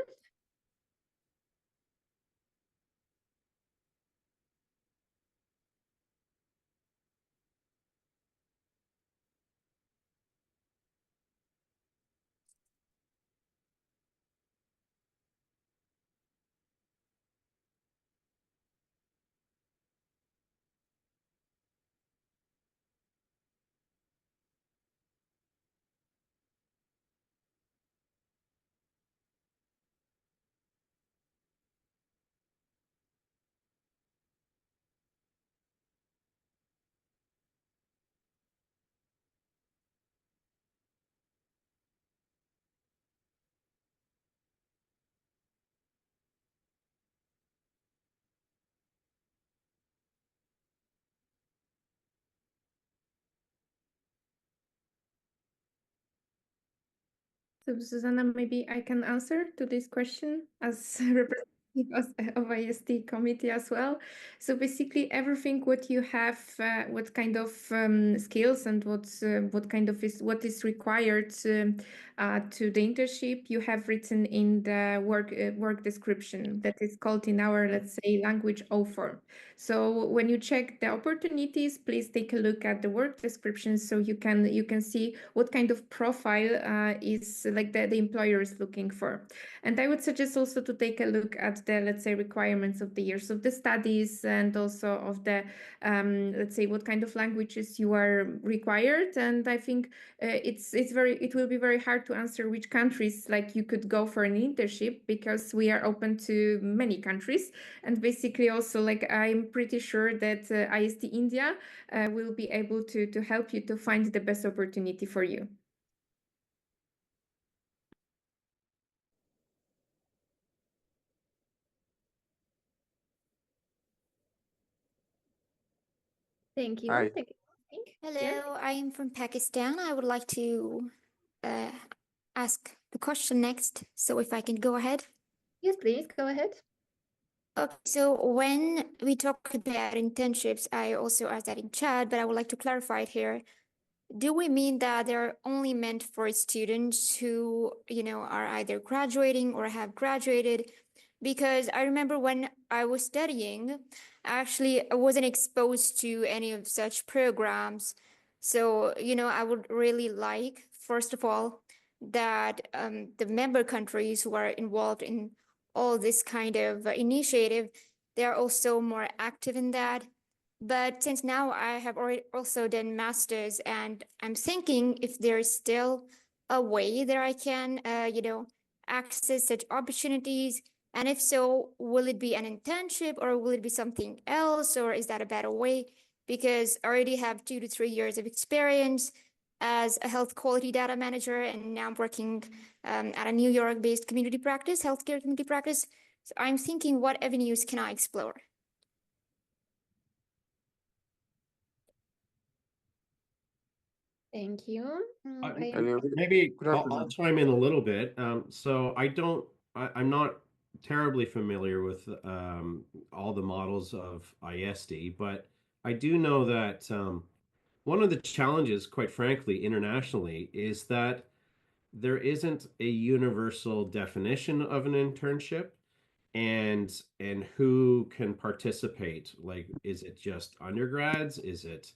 So Susanna, maybe I can answer to this question as representative of IAESTE committee as well. So basically everything what you have, what kind of skills and what kind of what is required to the internship, you have written in the work description that is called in our, let's say, language O form. So when you check the opportunities, please take a look at the work description so you can see what kind of profile is like the employer is looking for. And I would suggest also to take a look at the, let's say, requirements of the years of the studies and also of the, let's say, what kind of languages you are required. And I think it will be very hard to answer which countries like you could go for an internship, because we are open to many countries. And basically also, like, I'm pretty sure that IST India will be able to help you to find the best opportunity for you. Thank you. Hi. Thank you. Hello, Yeah. I am from Pakistan. I would like to ask the question next. So if I can go ahead. Yes, please go ahead. Okay, so when we talk about internships, I also asked that in chat, but I would like to clarify it here. Do we mean that they're only meant for students who, are either graduating or have graduated? Because I remember when I was studying, actually, I wasn't exposed to any of such programs. So, I would really like, first of all, that the member countries who are involved in all this kind of initiative, they're also more active in that. But since now I have already also done masters, and I'm thinking if there's still a way that I can, access such opportunities. And if so, will it be an internship or will it be something else, or is that a better way? Because I already have 2 to 3 years of experience as a health quality data manager, and now I'm working at a New York-based community practice, healthcare community practice. So I'm thinking, what avenues can I explore? Thank you. Hello. Maybe Good I'll afternoon. chime in a little bit. So I'm not terribly familiar with all the models of IAESTE, but I do know that one of the challenges, quite frankly, internationally, is that there isn't a universal definition of an internship, and who can participate. Like, is it just undergrads? Is it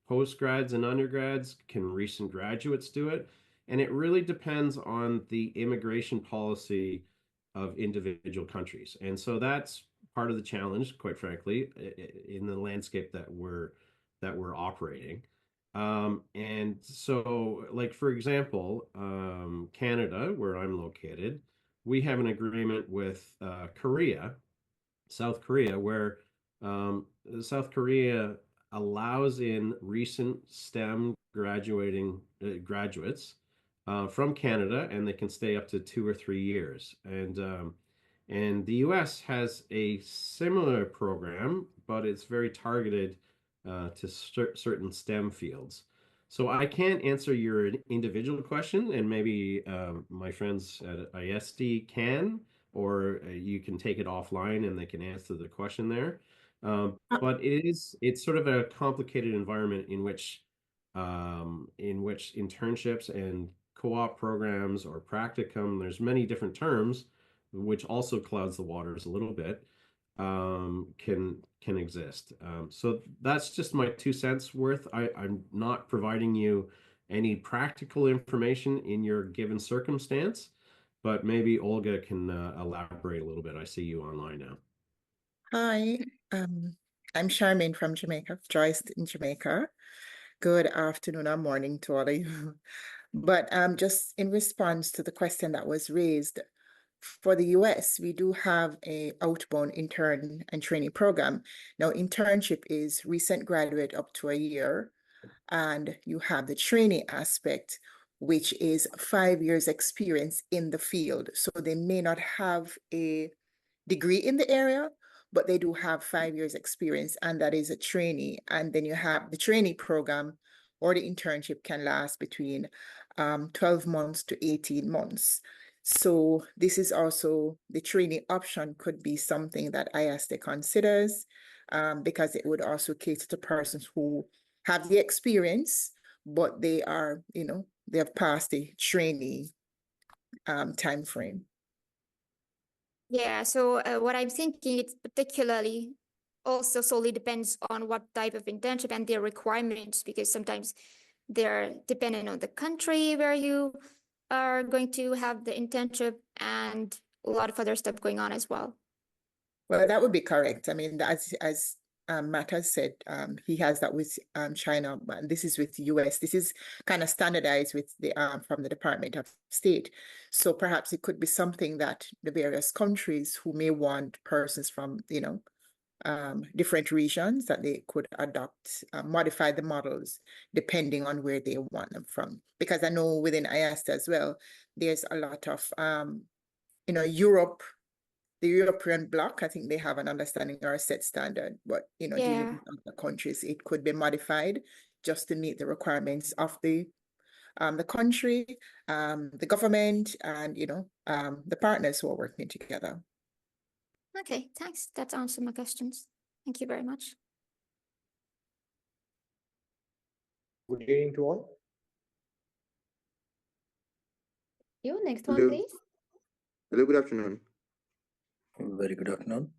postgrads and undergrads? Can recent graduates do it? And it really depends on the immigration policy of individual countries. And so that's part of the challenge, quite frankly, in the landscape that we're operating. And so, like, for example, Canada, where I'm located, we have an agreement with South Korea, where South Korea allows in recent STEM graduates from Canada, and they can stay up to 2 or 3 years. And the U.S. has a similar program, but it's very targeted to certain STEM fields. So I can't answer your individual question, and maybe my friends at IAESTE can, or you can take it offline and they can answer the question there. But it's sort of a complicated environment in which internships and co-op programs or practicum, there's many different terms, which also clouds the waters a little bit, can exist. So that's just my 2 cents worth. I'm not providing you any practical information in your given circumstance, but maybe Olga can elaborate a little bit. I see you online now. Hi, I'm Charmaine from Jamaica, Joyce in Jamaica. Good afternoon or morning to all of you. But just in response to the question that was raised, for the US, we do have a outbound intern and training program. Now, internship is recent graduate up to a year, and you have the training aspect, which is 5 years experience in the field. So they may not have a degree in the area, but they do have 5 years experience, and that is a trainee. And then you have the trainee program, or the internship can last between 12 months to 18 months. So this is also, the trainee option could be something that IAESTE considers, because it would also cater to persons who have the experience, but they are, they have passed the trainee time frame. Yeah, so what I'm thinking, it's particularly also solely depends on what type of internship and their requirements, because sometimes they're dependent on the country where you are going to have the internship and a lot of other stuff going on as well. Well, that would be correct. I mean, as Matt has said, he has that with China, and this is with the US. This is kind of standardized with the from the Department of State. So perhaps it could be something that the various countries who may want persons from, different regions, that they could adopt, modify the models depending on where they want them from. Because I know within IAESTE as well, there's a lot of, Europe. The European bloc, I think they have an understanding or a set standard, but dealing with other countries, it could be modified just to meet the requirements of the country, the government, and the partners who are working together. Okay, thanks. That answered my questions. Thank you very much. Good evening to all. You next one, please. Hello, good afternoon. Very good afternoon.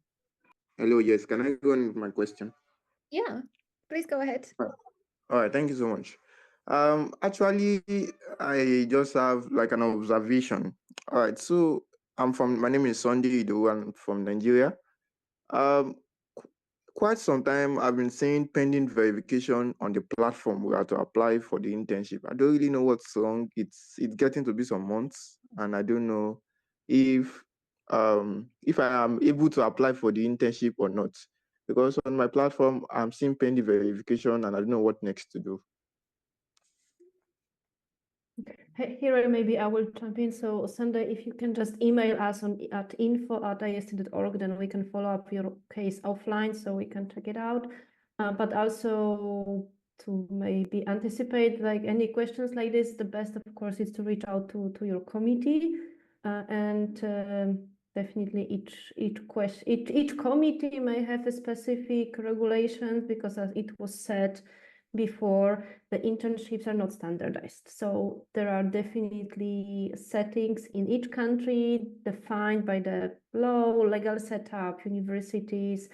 Hello, yes, can I go on with my question? Yeah, please go ahead. All right, thank you so much. Actually, I just have like an observation. All right, so my name is Sunday Ido, I'm from Nigeria. Quite some time I've been seeing pending verification on the platform we have to apply for the internship. I don't really know what's wrong. It's getting to be some months, and I don't know if I am able to apply for the internship or not. Because on my platform, I'm seeing pending verification, and I don't know what next to do. Here, maybe I will jump in. So Sunday, if you can just email us at info@iast.org, then we can follow up your case offline so we can check it out. But also to maybe anticipate like any questions like this, the best, of course, is to reach out to your committee, and definitely each committee may have a specific regulations, because as it was said before, the internships are not standardized. So there are definitely settings in each country defined by the law, legal setup, universities,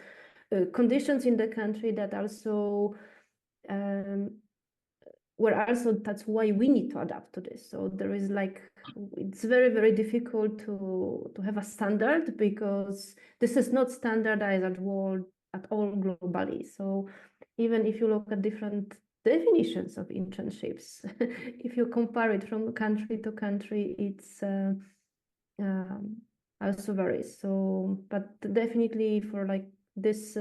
conditions in the country that also that's why we need to adapt to this. So there is it's very, very difficult to have a standard, because this is not standardized at all globally. So even if you look at different definitions of internships, if you compare it from country to country, it's also varies. So, but definitely for like this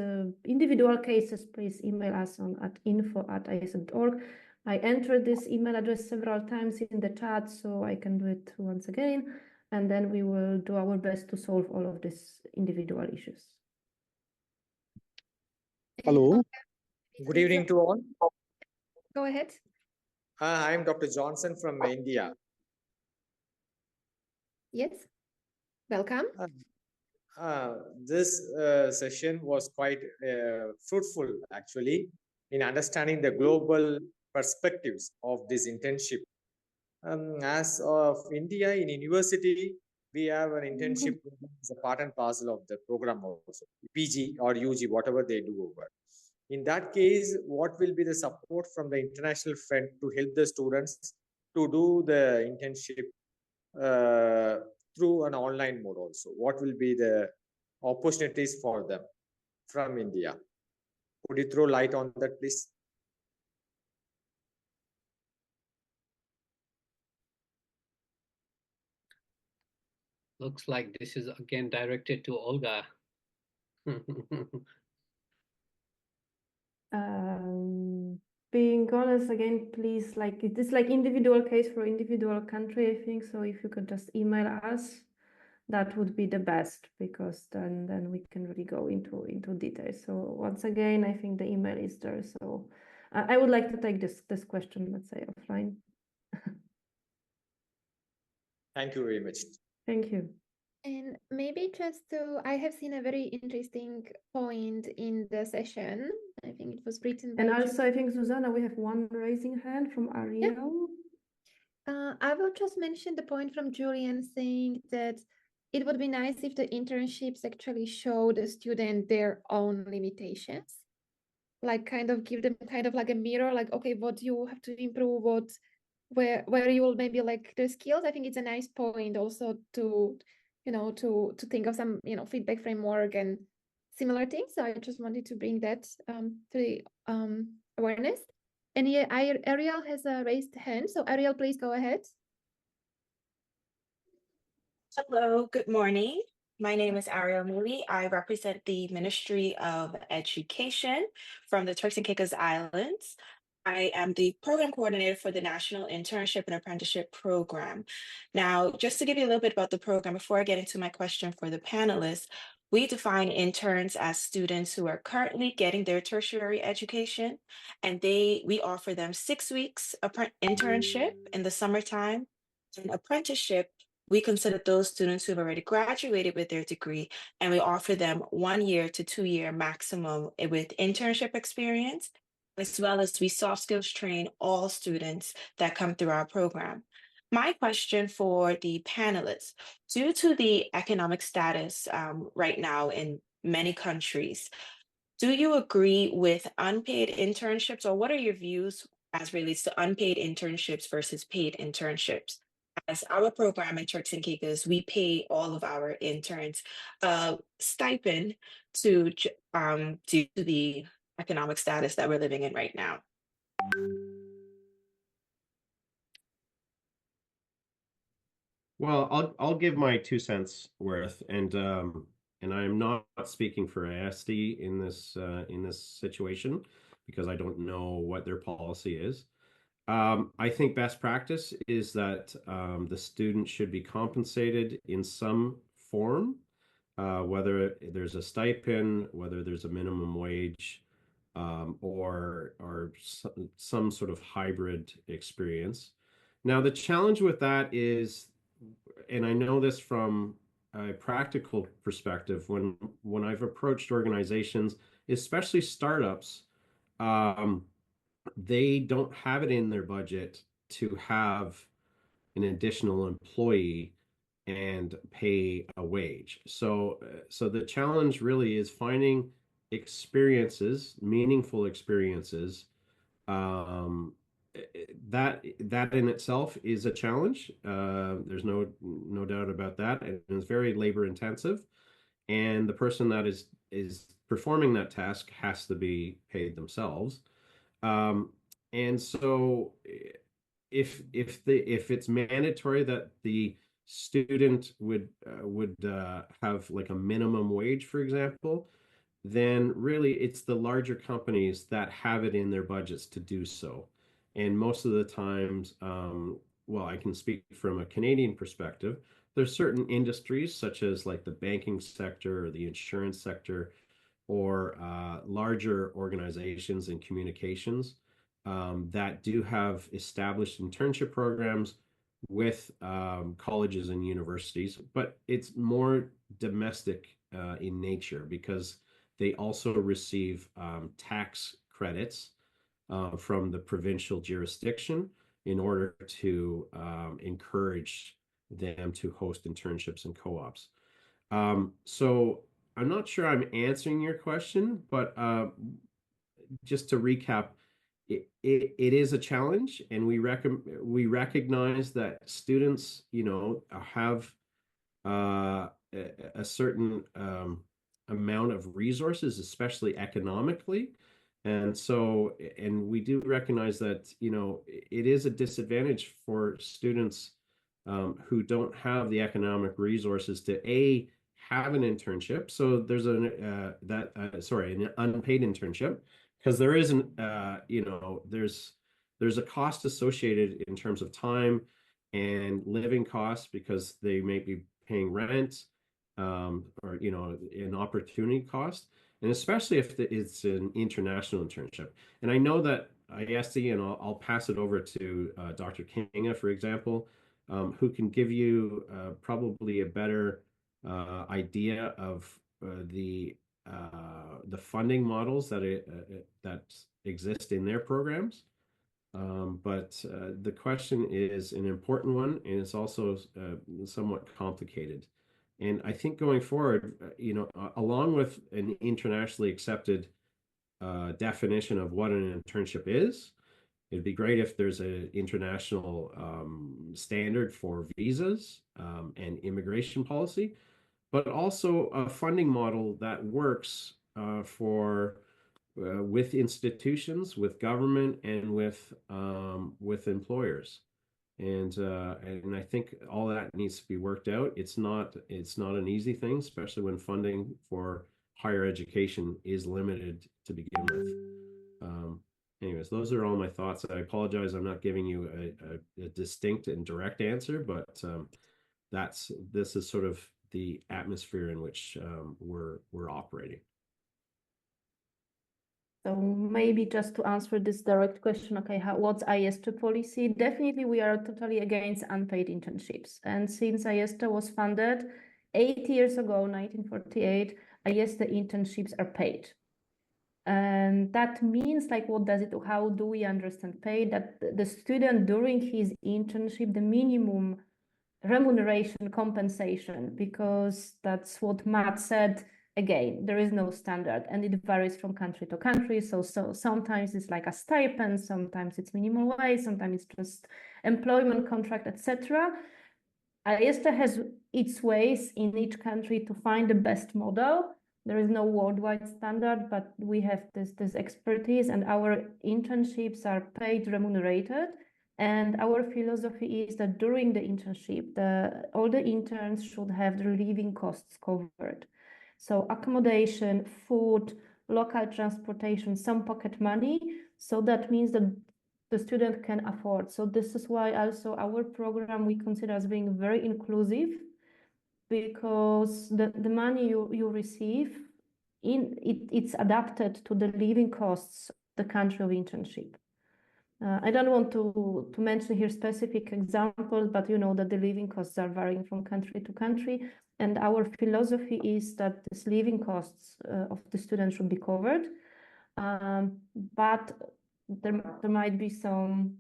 individual cases, please email us at info@iast.org. I entered this email address several times in the chat, so I can do it once again, and then we will do our best to solve all of these individual issues. Hello. Good evening to all. Go ahead. I'm Dr. Johnson from India. Yes. Welcome. This session was quite fruitful, actually, in understanding the global perspectives of this internship. As of India, in university, we have an internship as a part and parcel of the program also, PG or UG, whatever they do over. In that case, what will be the support from the international front to help the students to do the internship through an online mode also? What will be the opportunities for them from India? Could you throw light on that, please? Looks like this is again directed to Olga. Being honest, again, please, like it is like individual case for individual country, I think. So if you could just email us, that would be the best, because then we can really go into details. So once again, I think the email is there. So I would like to take this question, let's say, offline. Thank you very much. Thank you. And maybe I have seen a very interesting point in the session. I think it was written by... And also, I think, Susanna, we have one raising hand from Ariel. I will just mention the point from Julian saying that it would be nice if the internships actually show the student their own limitations, like kind of give them kind of like a mirror, like, okay, what you have to improve, where you will maybe like the skills. I think it's a nice point also to, to think of some, feedback framework and similar things. So I just wanted to bring that to the awareness. And yeah, Ariel has a raised hand. So Ariel, please go ahead. Hello, good morning. My name is Ariel Mooley. I represent the Ministry of Education from the Turks and Caicos Islands. I am the program coordinator for the National Internship and Apprenticeship Program. Now, just to give you a little bit about the program before I get into my question for the panelists, we define interns as students who are currently getting their tertiary education, and we offer them 6 weeks internship in the summertime and apprenticeship. We consider those students who've already graduated with their degree, and we offer them 1 year to 2 year maximum with internship experience, as well as we soft skills train all students that come through our program. My question for the panelists, due to the economic status right now in many countries, do you agree with unpaid internships, or what are your views as relates to unpaid internships versus paid internships? As our program at Turks and Caicos, we pay all of our interns a stipend due to the economic status that we're living in right now. Well, I'll give my 2 cents worth, and I am not speaking for IAESTE in this situation because I don't know what their policy is. I think best practice is that the student should be compensated in some form, whether there's a stipend, whether there's a minimum wage, or some sort of hybrid experience. Now, the challenge with that is, and I know this from a practical perspective, when I've approached organizations, especially startups, they don't have it in their budget to have an additional employee and pay a wage. So the challenge really is finding experiences, meaningful experiences. That in itself is a challenge. There's no doubt about that, and it's very labor intensive. And the person that is performing that task has to be paid themselves. And so if it's mandatory that the student would have like a minimum wage, for example, then really it's the larger companies that have it in their budgets to do so. And most of the times, well, I can speak from a Canadian perspective, there's certain industries such as like the banking sector or the insurance sector, or larger organizations in communications that do have established internship programs with colleges and universities, but it's more domestic in nature because they also receive tax credits from the provincial jurisdiction in order to encourage them to host internships and co-ops. So I'm not sure I'm answering your question, but just to recap, it is a challenge, and we recognize that students, have a certain amount of resources, especially economically. And so, and we do recognize that, it is a disadvantage for students who don't have the economic resources to have an internship. So there's an unpaid internship, because there isn't, there's a cost associated in terms of time and living costs, because they may be paying rent, or an opportunity cost, and especially if it's an international internship. And I know that IAESTE, and I'll pass it over to Dr. Kinga, for example, who can give you probably a better idea of the funding models that exist in their programs. But the question is an important one, and it's also somewhat complicated. And I think going forward, along with an internationally accepted definition of what an internship is, it'd be great if there's an international standard for visas and immigration policy, but also a funding model that works with institutions, with government, and with employers. And I think all that needs to be worked out. It's not an easy thing, especially when funding for higher education is limited to begin with. Anyways, those are all my thoughts. I apologize, I'm not giving you a distinct and direct answer, but this is sort of the atmosphere in which we're operating. So maybe just to answer this direct question, okay, what's IAESTE policy? Definitely, we are totally against unpaid internships. And since IAESTE was founded 8 years ago, 1948, IAESTE internships are paid. And that means, like, what does it, how do we understand paid? That the student during his internship, the minimum remuneration compensation, because that's what Matt said. Again, there is no standard and it varies from country to country. So sometimes it's like a stipend, sometimes it's minimum wage, sometimes it's just employment contract, etc. IAESTE has its ways in each country to find the best model. There is no worldwide standard, but we have this expertise, and our internships are paid, remunerated. And our philosophy is that during the internship, all the interns should have their living costs covered. So accommodation, food, local transportation, some pocket money. So that means that the student can afford. So this is why also our program we consider as being very inclusive, because the money you receive, it's adapted to the living costs of the country of internship. I don't want to mention here specific examples, but you know that the living costs are varying from country to country. And our philosophy is that these living costs of the students should be covered. But there might be some,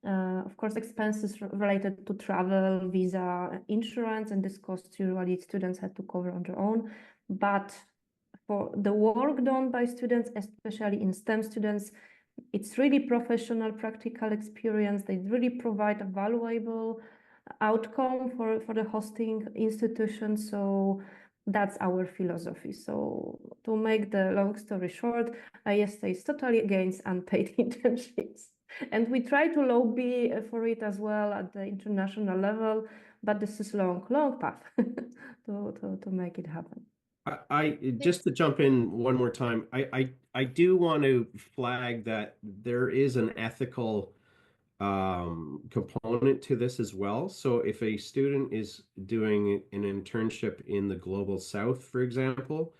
of course, expenses related to travel, visa, insurance, and this costs usually students have to cover on their own. But for the work done by students, especially in STEM students, it's really professional, practical experience. They really provide a valuable outcome for the hosting institution. So that's our philosophy. So to make the long story short, IAESTE is totally against unpaid internships. And we try to lobby for it as well at the international level, but this is long path to make it happen. I just to jump in one more time, I do want to flag that there is an ethical component to this as well. So if a student is doing an internship in the global south, for example,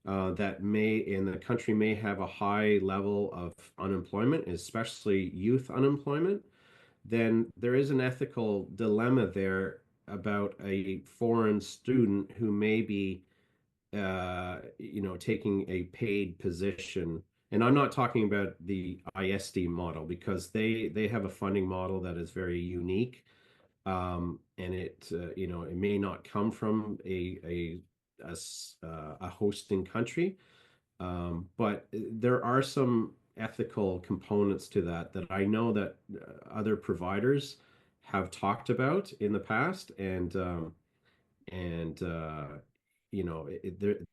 that in the country may have a high level of unemployment, especially youth unemployment, then there is an ethical dilemma there about a foreign student who may be taking a paid position. And I'm not talking about the IAESTE model, because they have a funding model that is very unique, and it may not come from a hosting country, but there are some ethical components to that I know that other providers have talked about in the past, and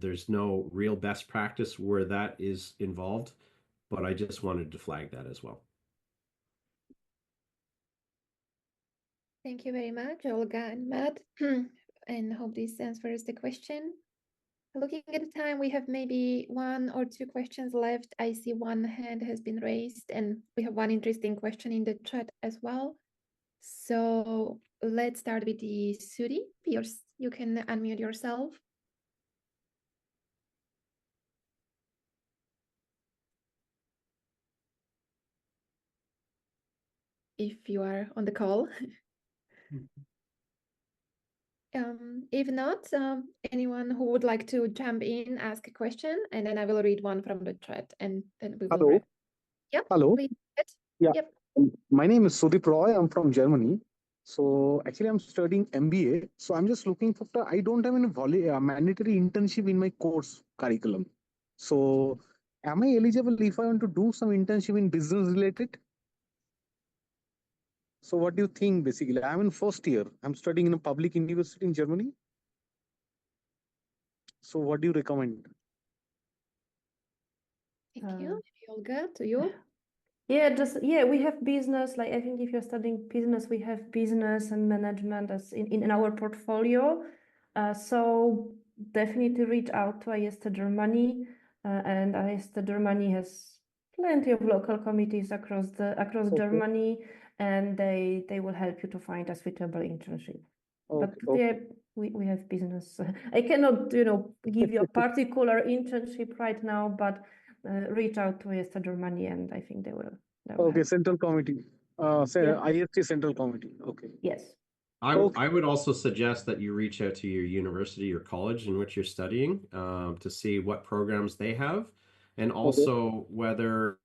there's no real best practice where that is involved, but I just wanted to flag that as well. Thank you very much, Olga and Matt, and hope this answers the question. Looking at the time, we have maybe 1 or 2 questions left. I see one hand has been raised, and we have one interesting question in the chat as well. So let's start with the Sudi. You can unmute yourself. If you are on the call. If not, anyone who would like to jump in, ask a question, and then I will read one from the chat, and then we will. Hello. Yep. Hello. Please. Yeah. Yep. My name is Sudip Roy. I'm from Germany. So actually, I'm studying MBA. So I'm just looking for I don't have any mandatory internship in my course curriculum. So am I eligible if I want to do some internship in business related? So what do you think basically? I'm in first year. I'm studying in a public university in Germany. So what do you recommend? Thank you. Olga, to you. Yeah, we have business. Like I think if you're studying business, we have business and management as in our portfolio. So definitely reach out to IAESTE Germany, and IAESTE Germany has plenty of local committees across Germany, and they will help you to find a suitable internship. But yeah, we have business. I cannot, give you a particular internship right now, but reach out to IAESTE Germany, and I think they will. Okay, help. Central Committee. IAESTE Central Committee. Okay. Yes. I would also suggest that you reach out to your university or college in which you're studying to see what programs they have, and also whether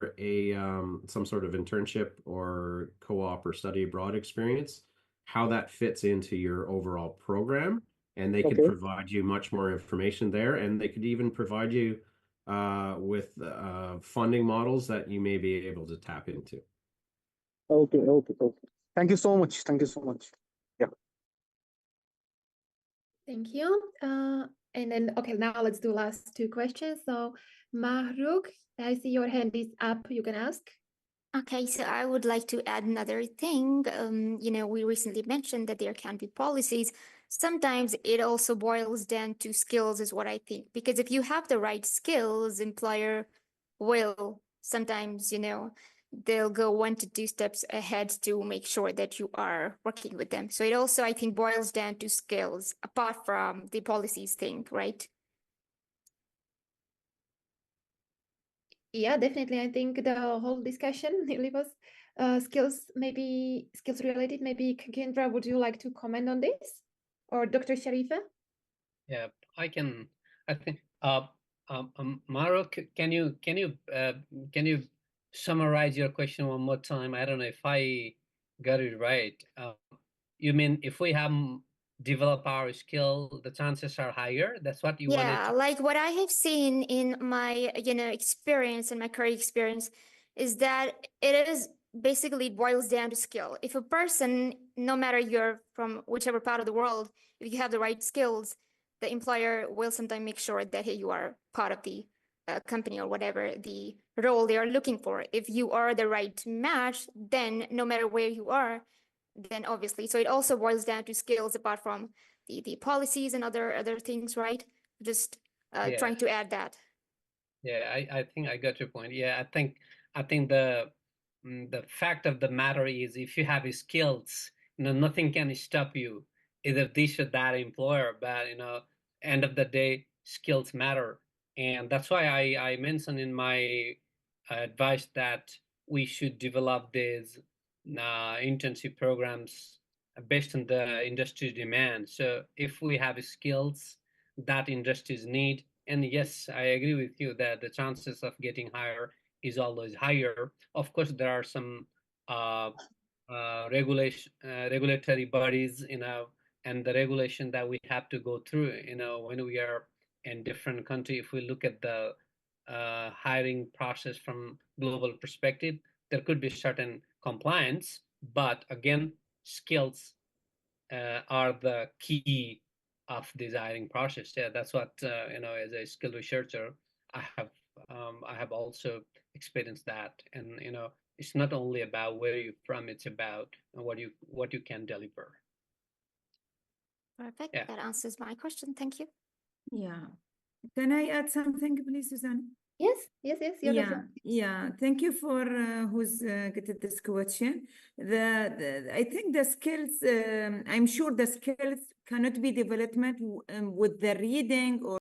some sort of internship or co-op or study abroad experience, how that fits into your overall program. And they could provide you much more information there, and they could even provide you with funding models that you may be able to tap into. Okay. Thank you so much. Thank you so much. Yeah. Thank you. And then, okay, now let's do last two questions. So, Mahruk, I see your hand is up. You can ask. Okay, so I would like to add another thing. We recently mentioned that there can be policies. Sometimes it also boils down to skills, is what I think. Because if you have the right skills, employer will sometimes, they'll go 1 to 2 steps ahead to make sure that you are working with them. So it also, I think, boils down to skills, apart from the policies thing, right? Yeah, definitely. I think the whole discussion really was skills related. Maybe Kendra, would you like to comment on this? Or Dr. Sharifa? Yeah, I can. I think Maruk, can you summarize your question one more time? I don't know if I got it right. You mean if we have develop our skill, the chances are higher? That's what you wanted to. Like what I have seen in my, experience and my career experience is that it is basically boils down to skill. If a person, no matter you're from whichever part of the world, if you have the right skills, the employer will sometimes make sure that hey, you are part of the company or whatever the role they are looking for. If you are the right match, then no matter where you are, then obviously. So it also boils down to skills apart from the policies and other things, right? Just trying to add that. Yeah, I think I got your point. Yeah, I think the fact of the matter is if you have skills, nothing can stop you, either this or that employer. But end of the day, skills matter, and that's why I mentioned in my advice that we should develop these internship programs based on the industry demand. So if we have skills that industries need, and yes, I agree with you that the chances of getting higher is always higher. Of course, there are some regulatory bodies, and the regulation that we have to go through, when we are in different country. If we look at the hiring process from global perspective, there could be certain compliance, but again, skills are the key of this hiring process. Yeah, that's what as a skilled researcher, I have also experienced that, and it's not only about where you're from; it's about what you can deliver. Perfect. Yeah. That answers my question. Thank you. Yeah. Can I add something, please, Susan? Yes. Yeah. Thank you for who's getting this question. I think the skills. I'm sure the skills cannot be developed with the reading or